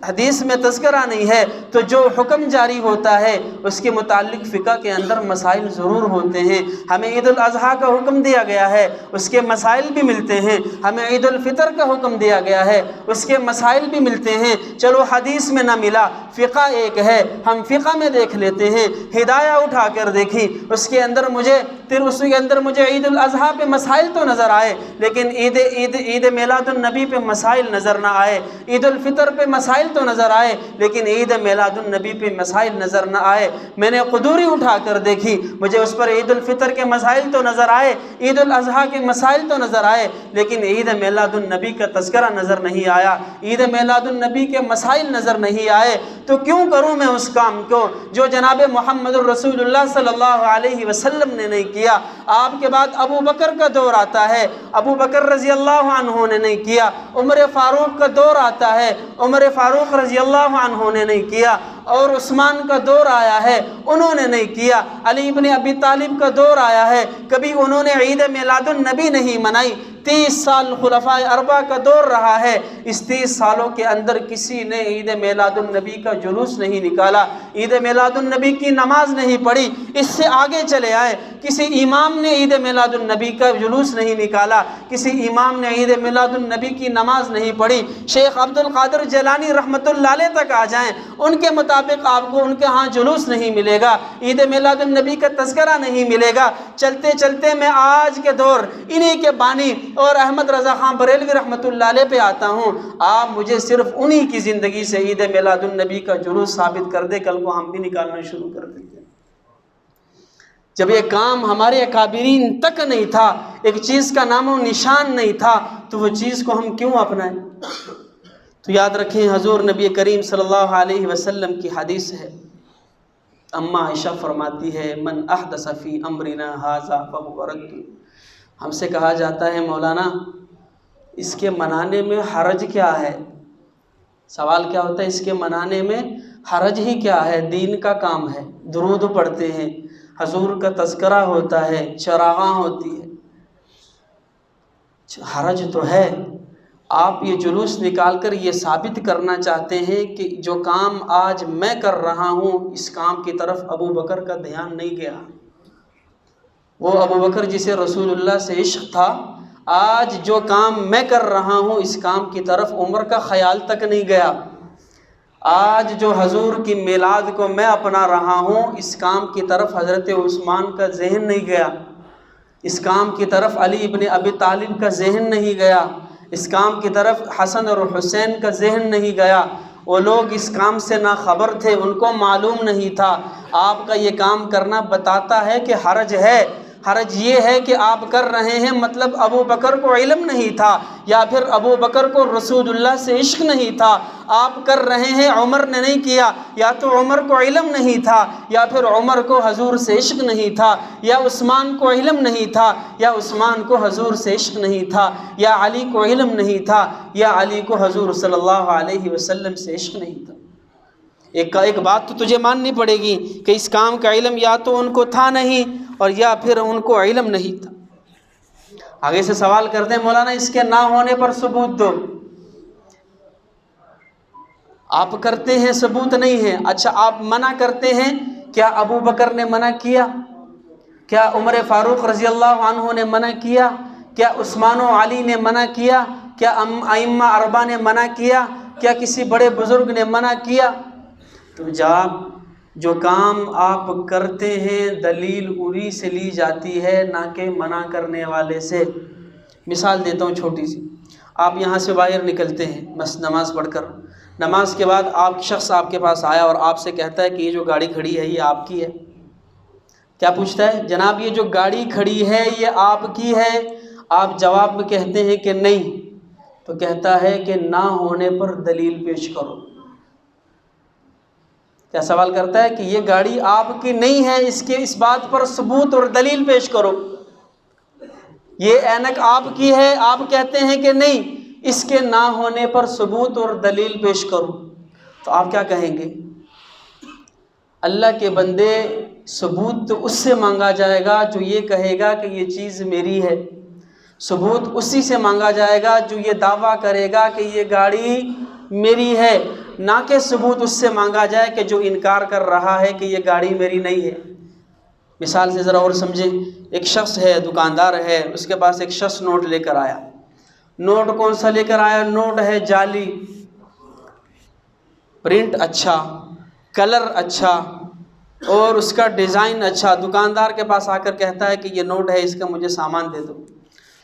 حدیث میں تذکرہ نہیں ہے تو جو حکم جاری ہوتا ہے اس کے متعلق فقہ کے اندر مسائل ضرور ہوتے ہیں۔ ہمیں عید الاضحیٰ کا حکم دیا گیا ہے، اس کے مسائل بھی ملتے ہیں۔ ہمیں عید الفطر کا حکم دیا گیا ہے، اس کے مسائل بھی ملتے ہیں۔ چلو حدیث میں نہ ملا، فقہ ایک ہے، ہم فقہ میں دیکھ لیتے ہیں۔ ہدایہ اٹھا کر دیکھی، اس کے اندر مجھے عید الاضحیٰ پہ مسائل تو نظر آئے، لیکن عید میلاد النبی پہ مسائل نظر نہ آئے۔ عید الفطر پہ مسائل تو نظر آئے، لیکن عید میلاد النبی پہ مسائل نظر نہ آئے۔ میں نے قدوری اٹھا کر دیکھی، مجھے اس پر عید الفطر کے مسائل تو نظر آئے، عید الاضحیٰ کے مسائل تو نظر آئے، لیکن عید میلاد النبی کا تذکرہ نظر نہیں آیا، عید میلاد النبی کے مسائل نظر نہیں آئے۔ تو کیوں کروں میں اس کام کو جو جناب محمد الرسول اللہ صلی اللہ علیہ وسلم نے نہیں کیا؟ آپ کے بعد ابو بکر کا دور آتا ہے، ابو بکر رضی اللہ عنہ نے نہیں کیا۔ عمر فاروق کا دور آتا ہے، عمر فاروق رضی اللہ عنہ نے نہیں کیا۔ اور عثمان کا دور آیا ہے، انہوں نے نہیں کیا۔ علی بن ابی طالب کا دور آیا ہے، کبھی انہوں نے عید میلاد النبی نہیں منائی۔ 30 سال خلفائے اربعہ کا دور رہا ہے، اس 30 سالوں کے اندر کسی نے عید میلاد النبی کا جلوس نہیں نکالا، عید میلاد النبی کی نماز نہیں پڑھی۔ اس سے آگے چلے آئے، کسی امام نے عید میلاد النبی کا جلوس نہیں نکالا، کسی امام نے عید میلاد النبی کی نماز نہیں پڑھی۔ شیخ عبد القادر جیلانی رحمۃ اللہ علیہ تک آ جائیں، ان کے مطابق آپ کو ان کے ہاں جلوس نہیں ملے گا، عید میلاد النبی کا تذکرہ نہیں ملے گا۔ چلتے چلتے میں آج کے دور انہی کے بانی اور احمد رضا خان بریلوی رحمۃ اللہ علیہ پہ آتا ہوں۔ آپ مجھے صرف انہی کی زندگی سے عید میلاد النبی کا جلوس ثابت کر دے، کل کو ہم بھی نکالنا شروع کر دیں گے۔ جب یہ کام ہمارے اکابرین تک نہیں تھا، ایک چیز کا نام و نشان نہیں تھا، تو وہ چیز کو ہم کیوں اپنائیں؟ تو یاد رکھیں، حضور نبی کریم صلی اللہ علیہ وسلم کی حدیث ہے، اماں عائشہ فرماتی ہے، من احدث فی امرنا ھذا فہو رد۔ ہم سے کہا جاتا ہے مولانا اس کے منانے میں حرج کیا ہے؟ سوال کیا ہوتا ہے، اس کے منانے میں حرج ہی کیا ہے؟ دین کا کام ہے، درود پڑھتے ہیں، حضور کا تذکرہ ہوتا ہے، چراغاں ہوتی ہے، حرج تو ہے۔ آپ یہ جلوس نکال کر یہ ثابت کرنا چاہتے ہیں کہ جو کام آج میں کر رہا ہوں اس کام کی طرف ابو بکر کا دھیان نہیں گیا۔ وہ ابو بکر جسے رسول اللہ سے عشق تھا، آج جو کام میں کر رہا ہوں اس کام کی طرف عمر کا خیال تک نہیں گیا۔ آج جو حضور کی میلاد کو میں اپنا رہا ہوں اس کام کی طرف حضرت عثمان کا ذہن نہیں گیا، اس کام کی طرف علی ابن ابی طالب کا ذہن نہیں گیا، اس کام کی طرف حسن اور حسین کا ذہن نہیں گیا۔ وہ لوگ اس کام سے نا خبر تھے، ان کو معلوم نہیں تھا۔ آپ کا یہ کام کرنا بتاتا ہے کہ حرج ہے۔ حرج یہ ہے کہ آپ کر رہے ہیں، مطلب ابو بکر کو علم نہیں تھا، یا پھر ابو بکر کو رسول اللہ سے عشق نہیں تھا۔ آپ کر رہے ہیں، عمر نے نہیں کیا، یا تو عمر کو علم نہیں تھا، یا پھر عمر کو حضور سے عشق نہیں تھا، یا عثمان کو علم نہیں تھا، یا عثمان کو حضور سے عشق نہیں تھا، یا علی کو علم نہیں تھا، یا علی کو حضور صلی اللہ علیہ وسلم سے عشق نہیں تھا۔ ایک بات تو تجھے ماننی پڑے گی کہ اس کام کا علم یا تو ان کو تھا نہیں اور یا پھر ان کو علم نہیں تھا۔ آگے سے سوال کرتے ہیں، مولانا اس کے نہ ہونے پر ثبوت دو۔ آپ کرتے ہیں، ثبوت نہیں ہے۔ اچھا آپ منع کرتے ہیں، کیا ابو بکر نے منع کیا؟ کیا عمر فاروق رضی اللہ عنہ نے منع کیا؟ کیا عثمان و علی نے منع کیا؟ کیا ائمہ اربعہ نے منع کیا؟ کیا کسی بڑے بزرگ نے منع کیا؟ تو جو کام آپ کرتے ہیں دلیل انہی سے لی جاتی ہے، نہ کہ منع کرنے والے سے۔ مثال دیتا ہوں چھوٹی سی، آپ یہاں سے باہر نکلتے ہیں بس نماز پڑھ کر، نماز کے بعد شخص آپ کے پاس آیا اور آپ سے کہتا ہے کہ یہ جو گاڑی کھڑی ہے یہ آپ کی ہے۔ کیا پوچھتا ہے؟ جناب یہ جو گاڑی کھڑی ہے یہ آپ کی ہے؟ آپ جواب میں کہتے ہیں کہ نہیں، تو کہتا ہے کہ نہ ہونے پر دلیل پیش کرو۔ کیا سوال کرتا ہے کہ یہ گاڑی آپ کی نہیں ہے، اس بات پر ثبوت اور دلیل پیش کرو۔ یہ اینک آپ کی ہے، آپ کہتے ہیں کہ نہیں، اس کے نہ ہونے پر ثبوت اور دلیل پیش کرو۔ تو آپ کیا کہیں گے؟ اللہ کے بندے، ثبوت تو اس سے مانگا جائے گا جو یہ کہے گا کہ یہ چیز میری ہے، ثبوت اسی سے مانگا جائے گا جو یہ دعویٰ کرے گا کہ یہ گاڑی میری ہے، نہ کہ ثبوت اس سے مانگا جائے کہ جو انکار کر رہا ہے کہ یہ گاڑی میری نہیں ہے۔ مثال سے ذرا اور سمجھیں، ایک شخص ہے، دکاندار ہے، اس کے پاس ایک شخص نوٹ لے کر آیا۔ نوٹ کون سا لے کر آیا؟ نوٹ ہے جعلی، پرنٹ اچھا، کلر اچھا اور اس کا ڈیزائن اچھا۔ دکاندار کے پاس آ کر کہتا ہے کہ یہ نوٹ ہے، اس کا مجھے سامان دے دو۔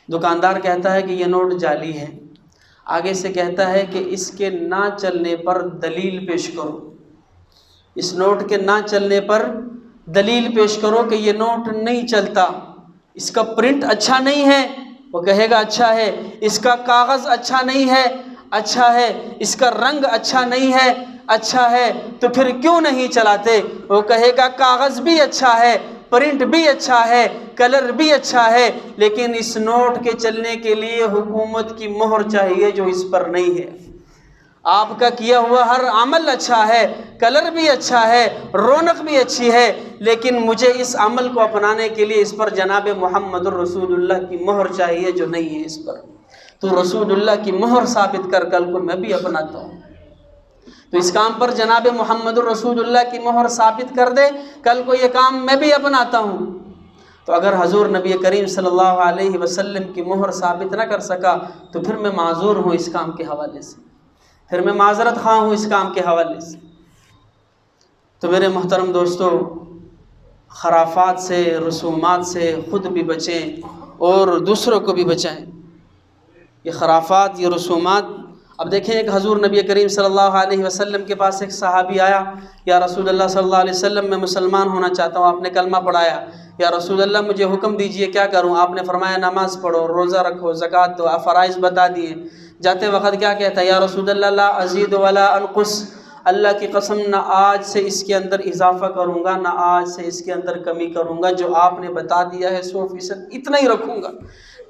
دکاندار کہتا ہے کہ یہ نوٹ جعلی ہے، آگے سے کہتا ہے کہ اس کے نہ چلنے پر دلیل پیش کرو، اس نوٹ کے نہ چلنے پر دلیل پیش کرو کہ یہ نوٹ نہیں چلتا، اس کا پرنٹ اچھا نہیں ہے۔ وہ کہے گا اچھا ہے، اس کا کاغذ اچھا نہیں ہے، اچھا ہے، اس کا رنگ اچھا نہیں ہے، اچھا ہے، تو پھر کیوں نہیں چلاتے؟ وہ کہے گا کاغذ بھی اچھا ہے، پرنٹ بھی اچھا ہے، کلر بھی اچھا ہے، لیکن اس نوٹ کے چلنے کے لیے حکومت کی مہر چاہیے جو اس پر نہیں ہے۔ آپ کا کیا ہوا ہر عمل اچھا ہے، کلر بھی اچھا ہے، رونق بھی اچھی ہے، لیکن مجھے اس عمل کو اپنانے کے لیے اس پر جناب محمد الرسول اللہ کی مہر چاہیے جو نہیں ہے اس پر۔ تو رسول اللہ کی مہر ثابت کر کل کو میں بھی اپناتا ہوں۔ تو اس کام پر جناب محمد الرسول اللہ کی مہر ثابت کر دے، کل کو یہ کام میں بھی اپناتا ہوں۔ تو اگر حضور نبی کریم صلی اللہ علیہ وسلم کی مہر ثابت نہ کر سکا تو پھر میں معذور ہوں اس کام کے حوالے سے، پھر میں معذرت خواہ ہوں اس کام کے حوالے سے۔ تو میرے محترم دوستو، خرافات سے، رسومات سے خود بھی بچیں اور دوسروں کو بھی بچائیں۔ یہ خرافات، یہ رسومات، اب دیکھیں ایک حضور نبی کریم صلی اللہ علیہ وسلم کے پاس ایک صحابی آیا، یا رسول اللہ صلی اللہ علیہ وسلم میں مسلمان ہونا چاہتا ہوں، آپ نے کلمہ پڑھایا، یا رسول اللہ مجھے حکم دیجئے کیا کروں؟ آپ نے فرمایا نماز پڑھو، روزہ رکھو، زکوٰۃ دو، فرائض بتا دیے۔ جاتے وقت کیا کہتا ہے؟ یا رسول اللہ لا ازید ولا انقص، اللہ کی قسم نہ آج سے اس کے اندر اضافہ کروں گا، نہ آج سے اس کے اندر کمی کروں گا، جو آپ نے بتا دیا ہے 100% اتنا ہی رکھوں گا،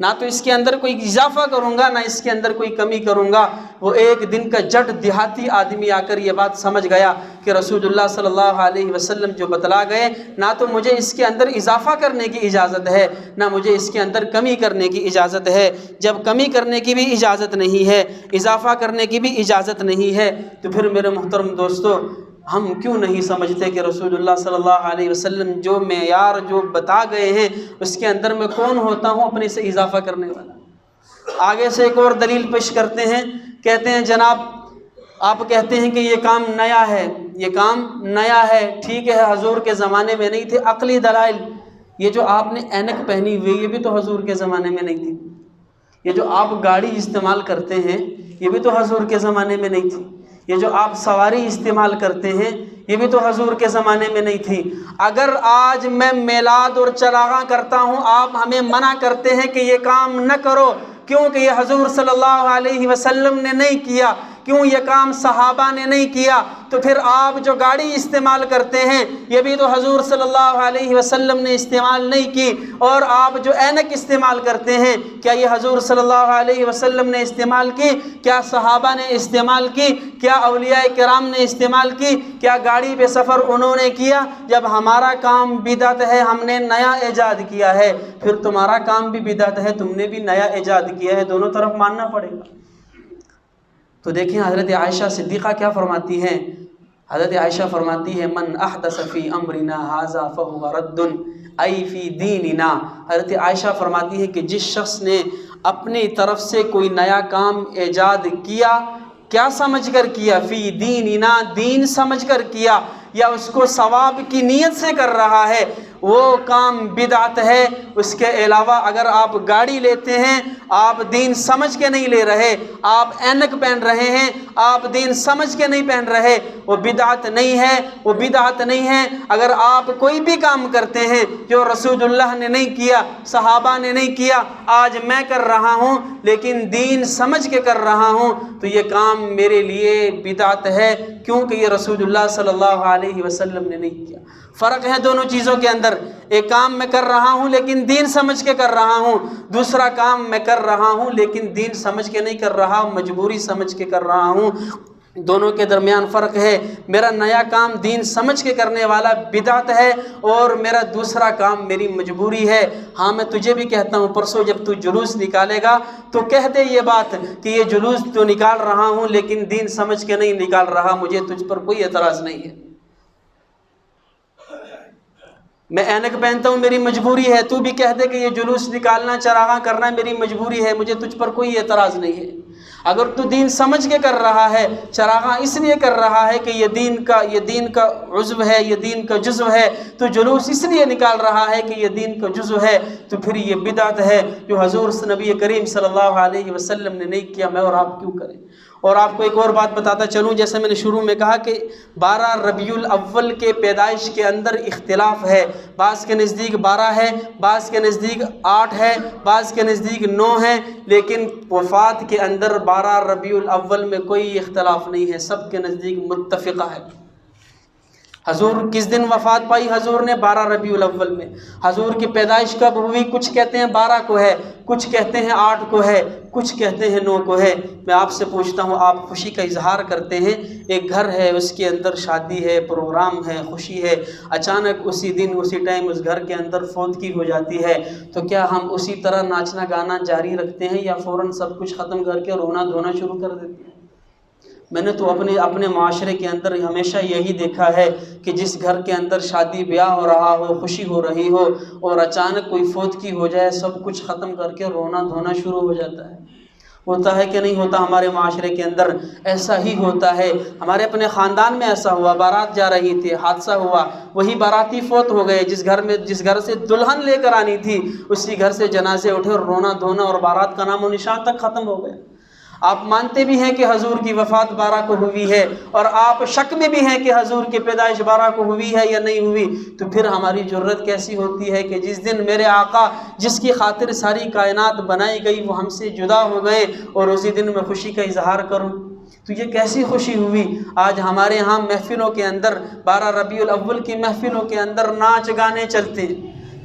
نہ تو اس کے اندر کوئی اضافہ کروں گا، نہ اس کے اندر کوئی کمی کروں گا۔ وہ ایک دن کا جٹ دیہاتی آدمی آ کر یہ بات سمجھ گیا کہ رسول اللہ صلی اللہ علیہ وسلم جو بتلا گئے، نہ تو مجھے اس کے اندر اضافہ کرنے کی اجازت ہے، نہ مجھے اس کے اندر کمی کرنے کی اجازت ہے۔ جب کمی کرنے کی بھی اجازت نہیں ہے، اضافہ کرنے کی بھی اجازت نہیں ہے، تو پھر میرے محترم دوستو، ہم کیوں نہیں سمجھتے کہ رسول اللہ صلی اللہ علیہ وسلم جو معیار جو بتا گئے ہیں اس کے اندر میں کون ہوتا ہوں اپنے سے اضافہ کرنے والا؟ آگے سے ایک اور دلیل پیش کرتے ہیں، کہتے ہیں جناب آپ کہتے ہیں کہ یہ کام نیا ہے، یہ کام نیا ہے، ٹھیک ہے، حضور کے زمانے میں نہیں تھے۔ عقلی دلائل، یہ جو آپ نے اینک پہنی ہوئی یہ بھی تو حضور کے زمانے میں نہیں تھی، یہ جو آپ گاڑی استعمال کرتے ہیں یہ بھی تو حضور کے زمانے میں نہیں تھی، یہ جو آپ سواری استعمال کرتے ہیں یہ بھی تو حضور کے زمانے میں نہیں تھی۔ اگر آج میں میلاد اور چراغاں کرتا ہوں، آپ ہمیں منع کرتے ہیں کہ یہ کام نہ کرو، کیونکہ یہ حضور صلی اللہ علیہ وسلم نے نہیں کیا، کیوں یہ کام صحابہ نے نہیں کیا، تو پھر آپ جو گاڑی استعمال کرتے ہیں یہ بھی تو حضور صلی اللہ علیہ وسلم نے استعمال نہیں کی، اور آپ جو اینک استعمال کرتے ہیں کیا یہ حضور صلی اللہ علیہ وسلم نے استعمال کی؟ کیا صحابہ نے استعمال کی؟ کیا اولیاء کرام نے استعمال کی؟ کیا گاڑی پہ سفر انہوں نے کیا؟ جب ہمارا کام بدعت ہے، ہم نے نیا ایجاد کیا ہے، پھر تمہارا کام بھی بدعت ہے، تم نے بھی نیا ایجاد کیا ہے، دونوں طرف ماننا پڑے گا۔ تو دیکھیں حضرت عائشہ صدیقہ کیا فرماتی ہیں؟ حضرت عائشہ فرماتی ہے من احدث فی امرنا ھذا فہو رد ای فی دیننا۔ حضرت عائشہ فرماتی ہے کہ جس شخص نے اپنی طرف سے کوئی نیا کام ایجاد کیا، کیا سمجھ کر کیا؟ فی دیننا، دین سمجھ کر کیا، یا اس کو ثواب کی نیت سے کر رہا ہے، وہ کام بدعت ہے۔ اس کے علاوہ اگر آپ گاڑی لیتے ہیں، آپ دین سمجھ کے نہیں لے رہے، آپ اینک پہن رہے ہیں، آپ دین سمجھ کے نہیں پہن رہے، وہ بدعت نہیں ہے، وہ بدعت نہیں ہے۔ اگر آپ کوئی بھی کام کرتے ہیں جو رسول اللہ نے نہیں کیا، صحابہ نے نہیں کیا، آج میں کر رہا ہوں لیکن دین سمجھ کے کر رہا ہوں، تو یہ کام میرے لیے بدعت ہے، کیونکہ یہ رسول اللہ صلی اللہ علیہ وسلم نے نہیں کیا۔ فرق ہے دونوں چیزوں کے اندر، ایک کام میں کر رہا ہوں لیکن دین سمجھ کے کر رہا ہوں، دوسرا کام میں کر رہا ہوں لیکن دین سمجھ کے نہیں کر رہا، مجبوری سمجھ کے کر رہا ہوں۔ دونوں کے درمیان فرق ہے۔ میرا نیا کام دین سمجھ کے کرنے والا بدعت ہے، اور میرا دوسرا کام میری مجبوری ہے۔ ہاں میں تجھے بھی کہتا ہوں، پرسوں جب تو جلوس نکالے گا تو کہہ دے یہ بات کہ یہ جلوس تو نکال رہا ہوں لیکن دین سمجھ کے نہیں نکال رہا، مجھے تجھ پر کوئی اعتراض نہیں ہے۔ میں اینک پہنتا ہوں، میری مجبوری ہے، تو بھی کہہ دے کہ یہ جلوس نکالنا، چراغاں کرنا میری مجبوری ہے، مجھے تجھ پر کوئی اعتراض نہیں ہے۔ اگر تو دین سمجھ کے کر رہا ہے، چراغاں اس لیے کر رہا ہے کہ یہ دین کا عضو ہے، یہ دین کا جزو ہے، تو جلوس اس لیے نکال رہا ہے کہ یہ دین کا جزو ہے، تو پھر یہ بدعت ہے جو حضور نبی کریم صلی اللہ علیہ وسلم نے نہیں کیا، میں اور آپ کیوں کریں؟ اور آپ کو ایک اور بات بتاتا چلوں، جیسے میں نے شروع میں کہا کہ 12 ربیع الاول کے پیدائش کے اندر اختلاف ہے، بعض کے نزدیک 12 ہے، بعض کے نزدیک 8 ہے، بعض کے نزدیک 9 ہے، لیکن وفات کے اندر 12 ربیع الاول میں کوئی اختلاف نہیں ہے، سب کے نزدیک متفقہ ہے۔ حضور کس دن وفات پائی؟ حضور نے 12 ربیع الاول میں۔ حضور کی پیدائش کب ہوئی؟ کچھ کہتے ہیں 12 کو ہے، کچھ کہتے ہیں 8 کو ہے، کچھ کہتے ہیں 9 کو ہے۔ میں آپ سے پوچھتا ہوں، آپ خوشی کا اظہار کرتے ہیں، ایک گھر ہے، اس کے اندر شادی ہے، پروگرام ہے، خوشی ہے، اچانک اسی دن اسی ٹائم اس گھر کے اندر فوتگی ہو جاتی ہے، تو کیا ہم اسی طرح ناچنا گانا جاری رکھتے ہیں یا فوراً سب کچھ ختم کر کے رونا دھونا شروع کر دیتے ہیں؟ میں نے تو اپنے معاشرے کے اندر ہمیشہ یہی دیکھا ہے کہ جس گھر کے اندر شادی بیاہ ہو رہا ہو، خوشی ہو رہی ہو، اور اچانک کوئی فوتگی ہو جائے، سب کچھ ختم کر کے رونا دھونا شروع ہو جاتا ہے۔ ہوتا ہے کہ نہیں ہوتا؟ ہمارے معاشرے کے اندر ایسا ہی ہوتا ہے۔ ہمارے اپنے خاندان میں ایسا ہوا، بارات جا رہی تھی، حادثہ ہوا، وہی باراتی فوت ہو گئے، جس گھر سے دلہن لے کر آنی تھی اسی گھر سے جنازے اٹھے، اور رونا دھونا اور بارات کا نام و نشان تک ختم ہو گیا۔ آپ مانتے بھی ہیں کہ حضور کی وفات 12 کو ہوئی ہے، اور آپ شک میں بھی ہیں کہ حضور کی پیدائش 12 کو ہوئی ہے یا نہیں ہوئی، تو پھر ہماری جرت کیسی ہوتی ہے کہ جس دن میرے آقا جس کی خاطر ساری کائنات بنائی گئی وہ ہم سے جدا ہو گئے، اور اسی دن میں خوشی کا اظہار کروں؟ تو یہ کیسی خوشی ہوئی؟ آج ہمارے ہاں محفلوں کے اندر 12 ربیع الاول کی محفلوں کے اندر ناچ گانے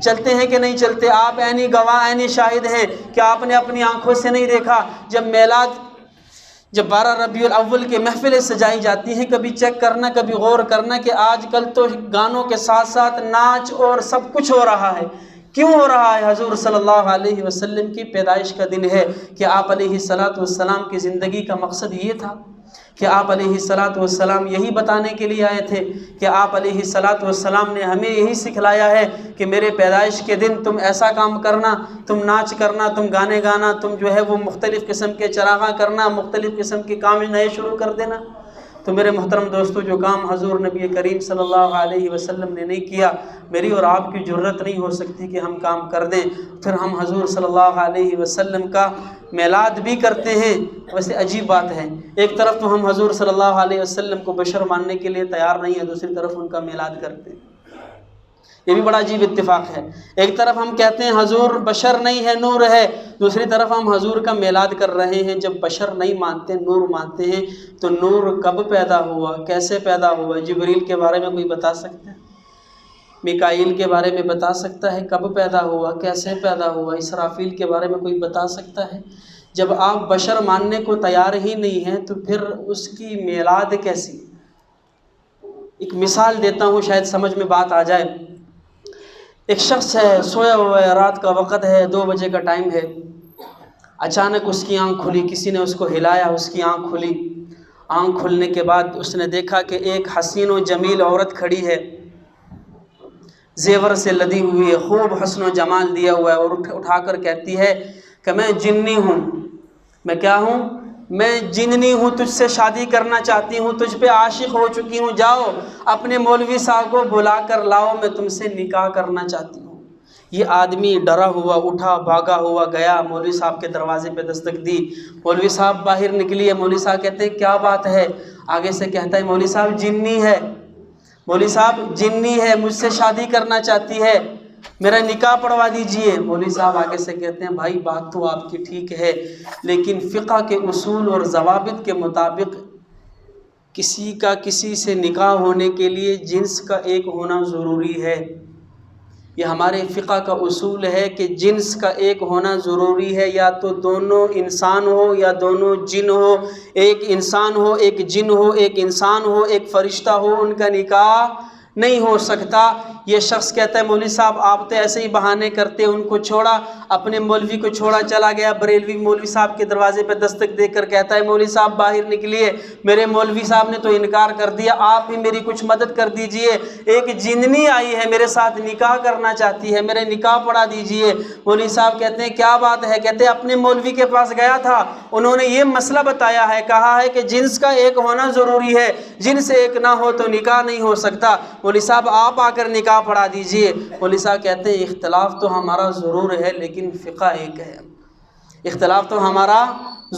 چلتے ہیں کہ نہیں چلتے؟ آپ عینی گواہ، عینی شاہد ہیں کہ آپ نے اپنی آنکھوں سے نہیں دیکھا جب 12 ربیع الاول کے محفلیں سجائی جاتی ہیں، کبھی چیک کرنا، کبھی غور کرنا کہ آج کل تو گانوں کے ساتھ ساتھ ناچ اور سب کچھ ہو رہا ہے۔ کیوں ہو رہا ہے؟ حضور صلی اللہ علیہ وسلم کی پیدائش کا دن ہے کہ آپ علیہ السلام کی زندگی کا مقصد یہ تھا کہ آپ علیہ السلام یہی بتانے کے لیے آئے تھے کہ آپ علیہ السلام نے ہمیں یہی سکھلایا ہے کہ میرے پیدائش کے دن تم ایسا کام کرنا، تم ناچ کرنا، تم گانے گانا، تم جو ہے وہ مختلف قسم کے چراغاں کرنا، مختلف قسم کے کام نئے شروع کر دینا۔ تو میرے محترم دوستو، جو کام حضور نبی کریم صلی اللہ علیہ وسلم نے نہیں کیا، میری اور آپ کی جرت نہیں ہو سکتی کہ ہم کام کر دیں۔ پھر ہم حضور صلی اللہ علیہ وسلم کا میلاد بھی کرتے ہیں۔ ویسے عجیب بات ہے، ایک طرف تو ہم حضور صلی اللہ علیہ وسلم کو بشر ماننے کے لیے تیار نہیں ہیں، دوسری طرف ان کا میلاد کرتے ہیں۔ یہ بھی بڑا عجیب اتفاق ہے، ایک طرف ہم کہتے ہیں حضور بشر نہیں ہے، نور ہے، دوسری طرف ہم حضور کا میلاد کر رہے ہیں۔ جب بشر نہیں مانتے، نور مانتے ہیں، تو نور کب پیدا ہوا، کیسے پیدا ہوا؟ جبریل کے بارے میں کوئی بتا سکتا ہے؟ میکائیل کے بارے میں بتا سکتا ہے کب پیدا ہوا، کیسے پیدا ہوا؟ اسرافیل کے بارے میں کوئی بتا سکتا ہے؟ جب آپ بشر ماننے کو تیار ہی نہیں ہیں تو پھر اس کی میلاد کیسی؟ ایک مثال دیتا ہوں، شاید سمجھ میں بات آ جائے۔ ایک شخص ہے، سویا ہوا ہے، رات کا وقت ہے، 2 بجے کا ٹائم ہے، اچانک اس کی آنکھ کھلی، کسی نے اس کو ہلایا، اس کی آنکھ کھلی۔ آنکھ کھلنے کے بعد اس نے دیکھا کہ ایک حسین و جمیل عورت کھڑی ہے، زیور سے لدی ہوئی ہے، خوب حسن و جمال دیا ہوا ہے، اور اٹھا کر کہتی ہے کہ میں جنی ہوں۔ میں کیا ہوں؟ میں جننی ہوں، تجھ سے شادی کرنا چاہتی ہوں، تجھ پہ عاشق ہو چکی ہوں، جاؤ اپنے مولوی صاحب کو بلا کر لاؤ، میں تم سے نکاح کرنا چاہتی ہوں۔ یہ آدمی ڈرا ہوا اٹھا، بھاگا ہوا گیا، مولوی صاحب کے دروازے پہ دستک دی، مولوی صاحب باہر نکلی ہے، مولوی صاحب کہتے ہیں کیا بات ہے؟ آگے سے کہتا ہے مولوی صاحب جنی ہے، مولوی صاحب جنی ہے، مجھ سے شادی کرنا چاہتی ہے، میرا نکاح پڑھوا دیجئے۔ مولوی صاحب آگے سے کہتے ہیں بھائی بات تو آپ کی ٹھیک ہے، لیکن فقہ کے اصول اور ضوابط کے مطابق کسی کا کسی سے نکاح ہونے کے لیے جنس کا ایک ہونا ضروری ہے، یہ ہمارے فقہ کا اصول ہے کہ جنس کا ایک ہونا ضروری ہے، یا تو دونوں انسان ہو یا دونوں جن ہو، ایک انسان ہو ایک جن ہو، ایک انسان ہو ایک فرشتہ ہو، ان کا نکاح نہیں ہو سکتا۔ یہ شخص کہتا ہے مولوی صاحب آپ تو ایسے ہی بہانے کرتے، ان کو چھوڑا، اپنے مولوی کو چھوڑا چلا گیا بریلوی مولوی صاحب کے دروازے پہ دستک دے کر کہتا ہے مولوی صاحب باہر نکلیے، میرے مولوی صاحب نے تو انکار کر دیا، آپ ہی میری کچھ مدد کر دیجئے، ایک جننی آئی ہے میرے ساتھ نکاح کرنا چاہتی ہے، میرے نکاح پڑھا دیجئے۔ مولوی صاحب کہتے ہیں کیا بات ہے؟ کہتے ہیں اپنے مولوی کے پاس گیا تھا، انہوں نے یہ مسئلہ بتایا ہے، کہا ہے کہ جنس کا ایک ہونا ضروری ہے، جنس ایک نہ ہو تو نکاح نہیں ہو سکتا، مولوی صاحب آپ آ کر نکاح پڑھا دیجئے۔ مولوی صاحب کہتے ہیں اختلاف تو ہمارا ضرور ہے لیکن فقہ ایک ہے، اختلاف تو ہمارا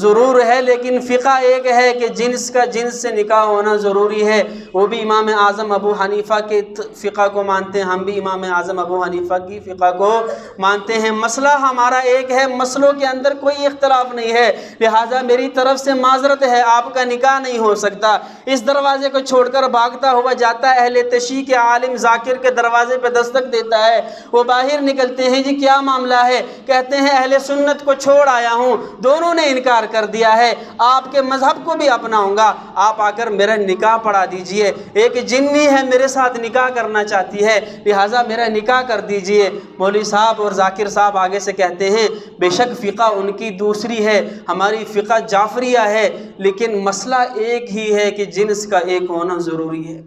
ضرور ہے لیکن فقہ ایک ہے کہ جنس کا جنس سے نکاح ہونا ضروری ہے۔ وہ بھی امام اعظم ابو حنیفہ کے فقہ کو مانتے ہیں، ہم بھی امام اعظم ابو حنیفہ کی فقہ کو مانتے ہیں، مسئلہ ہمارا ایک ہے، مسئلوں کے اندر کوئی اختلاف نہیں ہے، لہٰذا میری طرف سے معذرت ہے، آپ کا نکاح نہیں ہو سکتا۔ اس دروازے کو چھوڑ کر بھاگتا ہوا جاتا ہے، اہل تشیع کے عالم ذاکر کے دروازے پہ دستک دیتا ہے، وہ باہر نکلتے ہیں، جی کیا معاملہ ہے؟ کہتے ہیں اہل سنت کو چھوڑ آیا ہوں، دونوں نے انکار کر دیا ہے، آپ کے مذہب کو بھی اپناؤں گا، آپ آ کر میرا نکاح پڑھا دیجئے، ایک جنی ہے میرے ساتھ نکاح کرنا چاہتی ہے، لہٰذا میرا نکاح کر دیجئے۔ مولوی صاحب اور ذاکر صاحب آگے سے کہتے ہیں بے شک فقہ ان کی دوسری ہے، ہماری فقہ جعفریہ ہے، لیکن مسئلہ ایک ہی ہے کہ جنس کا ایک ہونا ضروری ہے،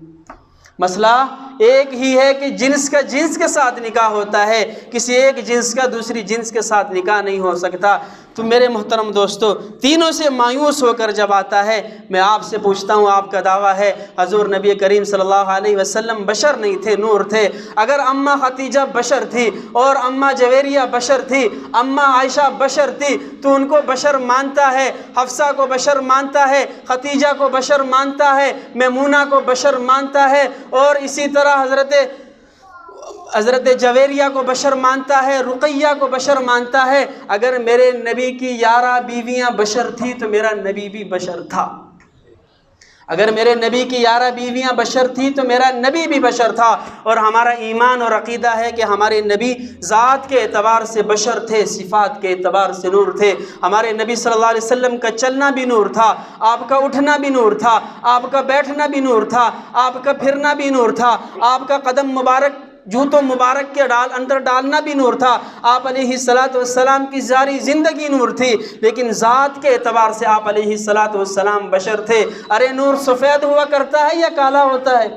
مسئلہ ایک ہی ہے کہ جنس کا جنس کے ساتھ نکاح ہوتا ہے، کسی ایک جنس کا دوسری جنس کے ساتھ نکاح نہیں ہو سکتا۔ تو میرے محترم دوستو، تینوں سے مایوس ہو کر جب آتا ہے، میں آپ سے پوچھتا ہوں، آپ کا دعویٰ ہے حضور نبی کریم صلی اللہ علیہ وسلم بشر نہیں تھے، نور تھے، اگر اماں خدیجہ بشر تھی اور اماں جویریہ بشر تھی، اماں عائشہ بشر تھی، تو ان کو بشر مانتا ہے، حفصہ کو بشر مانتا ہے، خدیجہ کو بشر مانتا ہے، میمونہ کو بشر مانتا ہے، اور اسی طرح حضرت جویریہ کو بشر مانتا ہے، رقیہ کو بشر مانتا ہے۔ اگر میرے نبی کی 11 بیویاں بشر تھی تو میرا نبی بھی بشر تھا، اگر میرے نبی کی 11 بیویاں بشر تھی تو میرا نبی بھی بشر تھا، اور ہمارا ایمان اور عقیدہ ہے کہ ہمارے نبی ذات کے اعتبار سے بشر تھے، صفات کے اعتبار سے نور تھے، ہمارے نبی صلی اللہ علیہ وسلم کا چلنا بھی نور تھا، آپ کا اٹھنا بھی نور تھا، آپ کا بیٹھنا بھی نور تھا، آپ کا پھرنا بھی نور تھا، آپ کا قدم مبارک جوتوں مبارک کے اندر ڈالنا بھی نور تھا، آپ علیہ السلام کی ساری زندگی نور تھی، لیکن ذات کے اعتبار سے آپ علیہ السلام بشر تھے۔ ارے نور سفید ہوا کرتا ہے یا کالا ہوتا ہے؟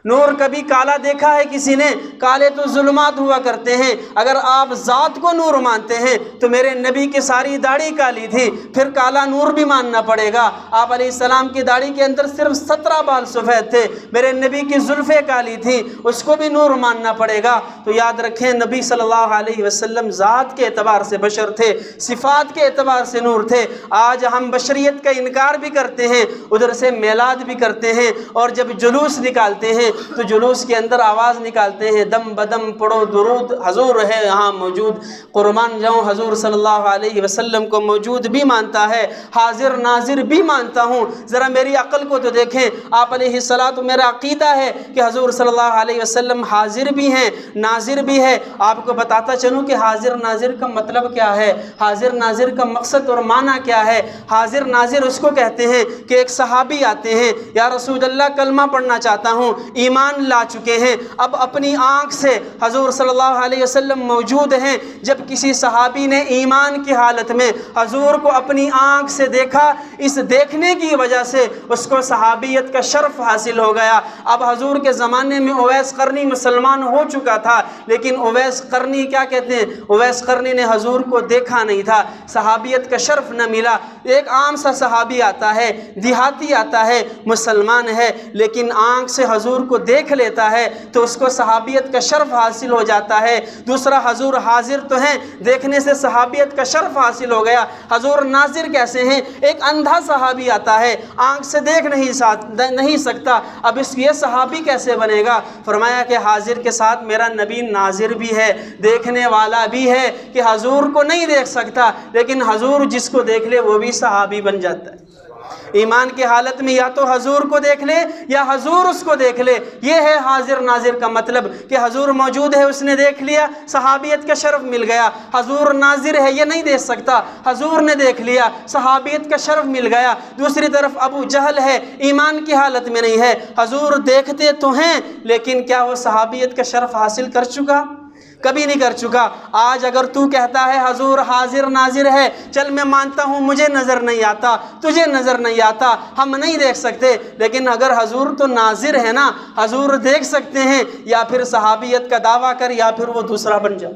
نور کبھی کالا دیکھا ہے کسی نے؟ کالے تو ظلمات ہوا کرتے ہیں۔ اگر آپ ذات کو نور مانتے ہیں تو میرے نبی کی ساری داڑھی کالی تھی، پھر کالا نور بھی ماننا پڑے گا۔ آپ علیہ السلام کی داڑھی کے اندر صرف 17 بال سفید تھے، میرے نبی کی زلفیں کالی تھیں، اس کو بھی نور ماننا پڑے گا۔ تو یاد رکھیں نبی صلی اللہ علیہ وسلم ذات کے اعتبار سے بشر تھے، صفات کے اعتبار سے نور تھے۔ آج ہم بشریت کا انکار بھی کرتے ہیں، ادھر سے میلاد بھی کرتے ہیں، اور جب جلوس نکالتے ہیں تو جلوس کے اندر آواز نکالتے ہیں دم بدم پڑھو درود، حضور ہے یہاں موجود، قربان جاؤں حضور صلی اللہ علیہ وسلم کو موجود بھی مانتا ہے، حاضر ناظر بھی مانتا ہوں۔ ذرا میری عقل کو تو دیکھیں، آپ علیہ الصلوۃ، میرا عقیدہ ہے کہ حضور صلی اللہ علیہ وسلم حاضر بھی ہیں ناظر بھی ہے۔ آپ کو بتاتا چلوں کہ حاضر ناظر کا مطلب کیا ہے، حاضر ناظر کا مقصد اور معنی کیا ہے۔ حاضر ناظر اس کو کہتے ہیں کہ ایک صحابی آتے ہیں، یا رسول اللہ کلمہ پڑھنا چاہتا ہوں، ایمان لا چکے ہیں، اب اپنی آنکھ سے حضور صلی اللہ علیہ وسلم موجود ہیں۔ جب کسی صحابی نے ایمان کی حالت میں حضور کو اپنی آنکھ سے دیکھا، اس دیکھنے کی وجہ سے اس کو صحابیت کا شرف حاصل ہو گیا۔ اب حضور کے زمانے میں اویس قرنی مسلمان ہو چکا تھا، لیکن اویس قرنی کیا کہتے ہیں، اویس قرنی نے حضور کو دیکھا نہیں تھا، صحابیت کا شرف نہ ملا۔ ایک عام سا صحابی آتا ہے، دیہاتی آتا ہے، مسلمان ہے، لیکن آنکھ سے حضور کو دیکھ لیتا ہے تو اس کو صحابیت کا شرف حاصل ہو جاتا ہے۔ دوسرا حضور حاضر تو ہیں، دیکھنے سے صحابیت کا شرف حاصل ہو گیا۔ حضور ناظر کیسے ہیں؟ ایک اندھا صحابی آتا ہے، آنکھ سے دیکھ نہیں سکتا، اب یہ صحابی کیسے بنے گا؟ فرمایا کہ حاضر کے ساتھ میرا نبی ناظر بھی ہے، دیکھنے والا بھی ہے، کہ حضور کو نہیں دیکھ سکتا لیکن حضور جس کو دیکھ لے وہ بھی صحابی بن جاتا ہے۔ ایمان کی حالت میں یا تو حضور کو دیکھ لے یا حضور اس کو دیکھ لے۔ یہ ہے حاضر ناظر کا مطلب کہ حضور موجود ہے، اس نے دیکھ لیا، صحابیت کا شرف مل گیا۔ حضور ناظر ہے، یہ نہیں دیکھ سکتا، حضور نے دیکھ لیا، صحابیت کا شرف مل گیا۔ دوسری طرف ابو جہل ہے، ایمان کی حالت میں نہیں ہے، حضور دیکھتے تو ہیں لیکن کیا وہ صحابیت کا شرف حاصل کر چکا؟ کبھی نہیں کر چکا۔ آج اگر تو کہتا ہے حضور حاضر ناظر ہے، چل میں مانتا ہوں مجھے نظر نہیں آتا، تجھے نظر نہیں آتا، ہم نہیں دیکھ سکتے، لیکن اگر حضور تو ناظر ہے نا، حضور دیکھ سکتے ہیں، یا پھر صحابیت کا دعویٰ کر یا پھر وہ دوسرا بن جا،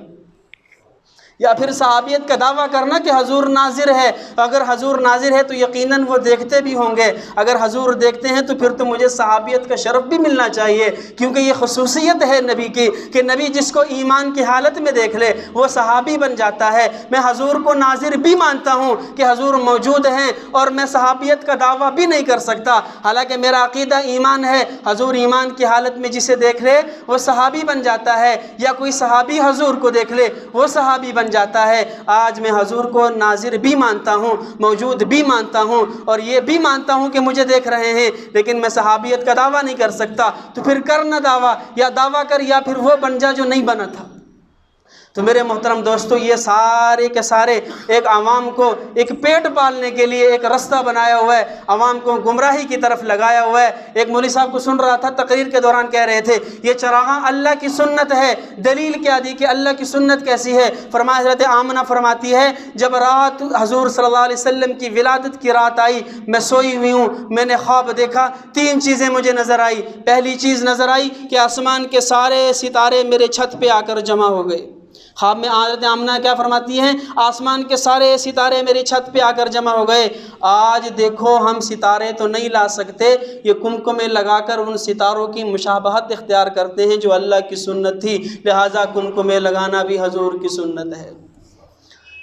یا پھر صحابیت کا دعویٰ کرنا کہ حضور ناظر ہے۔ اگر حضور ناظر ہے تو یقیناً وہ دیکھتے بھی ہوں گے، اگر حضور دیکھتے ہیں تو پھر تو مجھے صحابیت کا شرف بھی ملنا چاہیے، کیونکہ یہ خصوصیت ہے نبی کی کہ نبی جس کو ایمان کی حالت میں دیکھ لے وہ صحابی بن جاتا ہے۔ میں حضور کو ناظر بھی مانتا ہوں کہ حضور موجود ہیں، اور میں صحابیت کا دعویٰ بھی نہیں کر سکتا، حالانکہ میرا عقیدہ ایمان ہے۔ حضور ایمان کی حالت میں جسے دیکھ لے وہ صحابی بن جاتا ہے، یا کوئی صحابی حضور کو دیکھ لے وہ صحابی بن جاتا ہے۔ آج میں حضور کو ناظر بھی مانتا ہوں، موجود بھی مانتا ہوں، اور یہ بھی مانتا ہوں کہ مجھے دیکھ رہے ہیں، لیکن میں صحابیت کا دعویٰ نہیں کر سکتا۔ تو پھر کر نہ دعویٰ، یا دعویٰ کر یا پھر وہ بن جا جو نہیں بنا تھا۔ تو میرے محترم دوستو، یہ سارے کے سارے ایک عوام کو ایک پیٹ پالنے کے لیے ایک رستہ بنایا ہوا ہے، عوام کو گمراہی کی طرف لگایا ہوا ہے۔ ایک مولوی صاحب کو سن رہا تھا، تقریر کے دوران کہہ رہے تھے یہ چراغاں اللہ کی سنت ہے۔ دلیل کیا دی کہ اللہ کی سنت کیسی ہے؟ فرمایا حضرت آمنہ فرماتی ہے جب رات حضور صلی اللہ علیہ وسلم کی ولادت کی رات آئی، میں سوئی ہوئی ہوں، میں نے خواب دیکھا، تین چیزیں مجھے نظر آئی۔ پہلی چیز نظر آئی کہ آسمان کے سارے ستارے میرے چھت پہ آ کر جمع ہو گئے۔ خواب میں حضرت آمنہ کیا فرماتی ہیں؟ آسمان کے سارے ستارے میری چھت پہ آ کر جمع ہو گئے۔ آج دیکھو ہم ستارے تو نہیں لا سکتے، یہ کمکمے لگا کر ان ستاروں کی مشابہت اختیار کرتے ہیں جو اللہ کی سنت تھی، لہٰذا کمکمے لگانا بھی حضور کی سنت ہے۔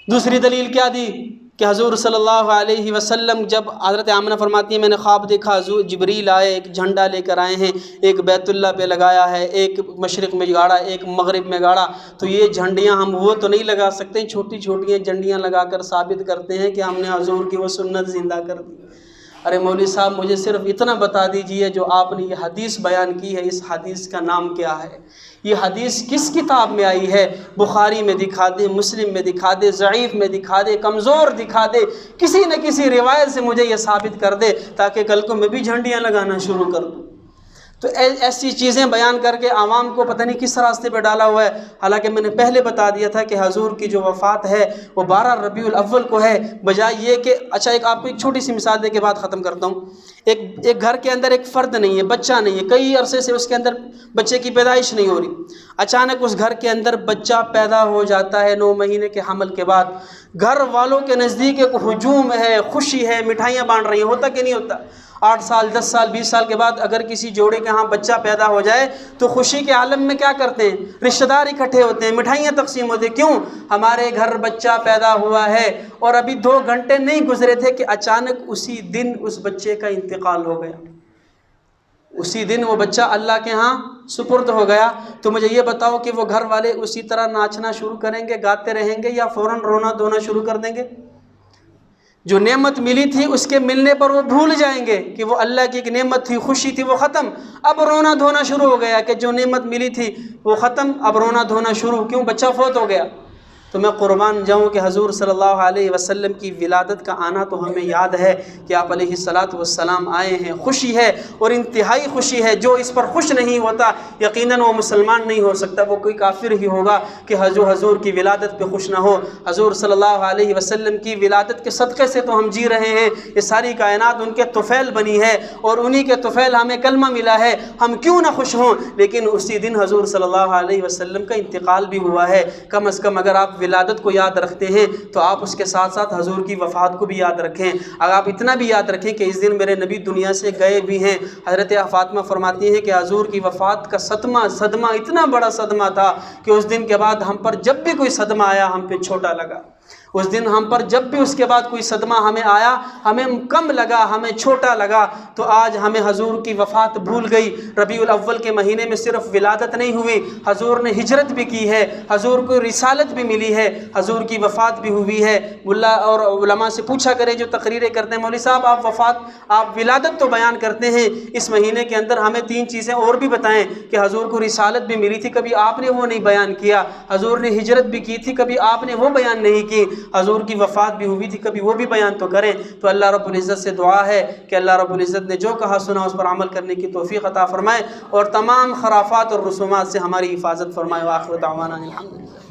دوسری دلیل کیا دی کہ حضور صلی اللہ علیہ وسلم جب حضرت آمنہ فرماتی ہیں میں نے خواب دیکھا حضور جبریل آئے، ایک جھنڈا لے کر آئے ہیں، ایک بیت اللہ پہ لگایا ہے، ایک مشرق میں گاڑا، ایک مغرب میں گاڑا، تو یہ جھنڈیاں ہم وہ تو نہیں لگا سکتے، چھوٹی چھوٹی جھنڈیاں لگا کر ثابت کرتے ہیں کہ ہم نے حضور کی وہ سنت زندہ کر دی۔ ارے مولوی صاحب مجھے صرف اتنا بتا دیجئے جو آپ نے یہ حدیث بیان کی ہے، اس حدیث کا نام کیا ہے؟ یہ حدیث کس کتاب میں آئی ہے؟ بخاری میں دکھا دے، مسلم میں دکھا دے، ضعیف میں دکھا دے، کمزور دکھا دے، کسی نہ کسی روایت سے مجھے یہ ثابت کر دے تاکہ کل کو میں بھی جھنڈیاں لگانا شروع کر دوں۔ تو ایسی چیزیں بیان کر کے عوام کو پتہ نہیں کس راستے پہ ڈالا ہوا ہے، حالانکہ میں نے پہلے بتا دیا تھا کہ حضور کی جو وفات ہے وہ 12 ربیع الاول کو ہے، بجائے یہ کہ اچھا ایک آپ کو ایک چھوٹی سی مثال دے کے بعد ختم کرتا ہوں۔ ایک گھر کے اندر ایک فرد نہیں ہے، بچہ نہیں ہے، کئی عرصے سے اس کے اندر بچے کی پیدائش نہیں ہو رہی، اچانک اس گھر کے اندر بچہ پیدا ہو جاتا ہے 9 مہینے کے حمل کے بعد، گھر والوں کے نزدیک ایک ہجوم ہے، خوشی ہے، مٹھائیاں بانٹ رہی ہیں، ہوتا کہ نہیں ہوتا؟ 8 سال 10 سال 20 سال کے بعد اگر کسی جوڑے کے ہاں بچہ پیدا ہو جائے تو خوشی کے عالم میں کیا کرتے ہیں؟ رشتہ دار اکٹھے ہوتے ہیں، مٹھائیاں تقسیم ہوتی ہیں۔ کیوں؟ ہمارے گھر بچہ پیدا ہوا ہے، اور ابھی 2 گھنٹے نہیں گزرے تھے کہ اچانک اسی دن اس بچے کا انتقال ہو گیا، اسی دن وہ بچہ اللہ کے ہاں سپرد ہو گیا۔ تو مجھے یہ بتاؤ کہ وہ گھر والے اسی طرح ناچنا شروع کریں گے، گاتے رہیں گے، یا فوراً رونا دھونا شروع کر دیں گے؟ جو نعمت ملی تھی اس کے ملنے پر وہ بھول جائیں گے کہ وہ اللہ کی ایک نعمت تھی، خوشی تھی، وہ ختم، اب رونا دھونا شروع ہو گیا کہ جو نعمت ملی تھی وہ ختم، اب رونا دھونا شروع، کیوں؟ بچہ فوت ہو گیا۔ تو میں قربان جاؤں کہ حضور صلی اللہ علیہ وسلم کی ولادت کا آنا تو ہمیں یاد ہے کہ آپ علیہ الصلاۃ والسلام آئے ہیں، خوشی ہے اور انتہائی خوشی ہے۔ جو اس پر خوش نہیں ہوتا یقیناً وہ مسلمان نہیں ہو سکتا، وہ کوئی کافر ہی ہوگا کہ حضور کی ولادت پہ خوش نہ ہو۔ حضور صلی اللہ علیہ وسلم کی ولادت کے صدقے سے تو ہم جی رہے ہیں، یہ ساری کائنات ان کے طفیل بنی ہے اور انہی کے طفیل ہمیں کلمہ ملا ہے، ہم کیوں نہ خوش ہوں؟ لیکن اسی دن حضور صلی اللہ علیہ وسلم کا انتقال بھی ہوا ہے۔ کم از کم اگر آپ ولادت کو یاد رکھتے ہیں تو آپ اس کے ساتھ ساتھ حضور کی وفات کو بھی یاد رکھیں۔ اگر آپ اتنا بھی یاد رکھیں کہ اس دن میرے نبی دنیا سے گئے بھی ہیں۔ حضرت فاطمہ فرماتی ہیں کہ حضور کی وفات کا صدمہ اتنا بڑا صدمہ تھا کہ اس دن کے بعد ہم پر جب بھی کوئی صدمہ آیا ہم پہ چھوٹا لگا۔ اس دن ہم پر جب بھی اس کے بعد کوئی صدمہ ہمیں آیا، ہمیں کم لگا، ہمیں چھوٹا لگا، تو آج ہمیں حضور کی وفات بھول گئی۔ ربیع الاول کے مہینے میں صرف ولادت نہیں ہوئی، حضور نے ہجرت بھی کی ہے، حضور کو رسالت بھی ملی ہے، حضور کی وفات بھی ہوئی ہے۔ ملا اور علماء سے پوچھا کرے جو تقریریں کرتے ہیں، مولوی صاحب آپ ولادت تو بیان کرتے ہیں، اس مہینے کے اندر ہمیں 3 چیزیں اور بھی بتائیں کہ حضور کو رسالت بھی ملی تھی، کبھی آپ نے وہ نہیں بیان کیا، حضور نے ہجرت بھی کی تھی، کبھی آپ نے وہ بیان نہیں کی، حضور کی وفات بھی ہوئی تھی، کبھی وہ بھی بیان تو کریں۔ تو اللہ رب العزت سے دعا ہے کہ اللہ رب العزت نے جو کہا سنا اس پر عمل کرنے کی توفیق عطا فرمائے، اور تمام خرافات اور رسومات سے ہماری حفاظت فرمائے۔ وآخر دعوانا الحمدللہ۔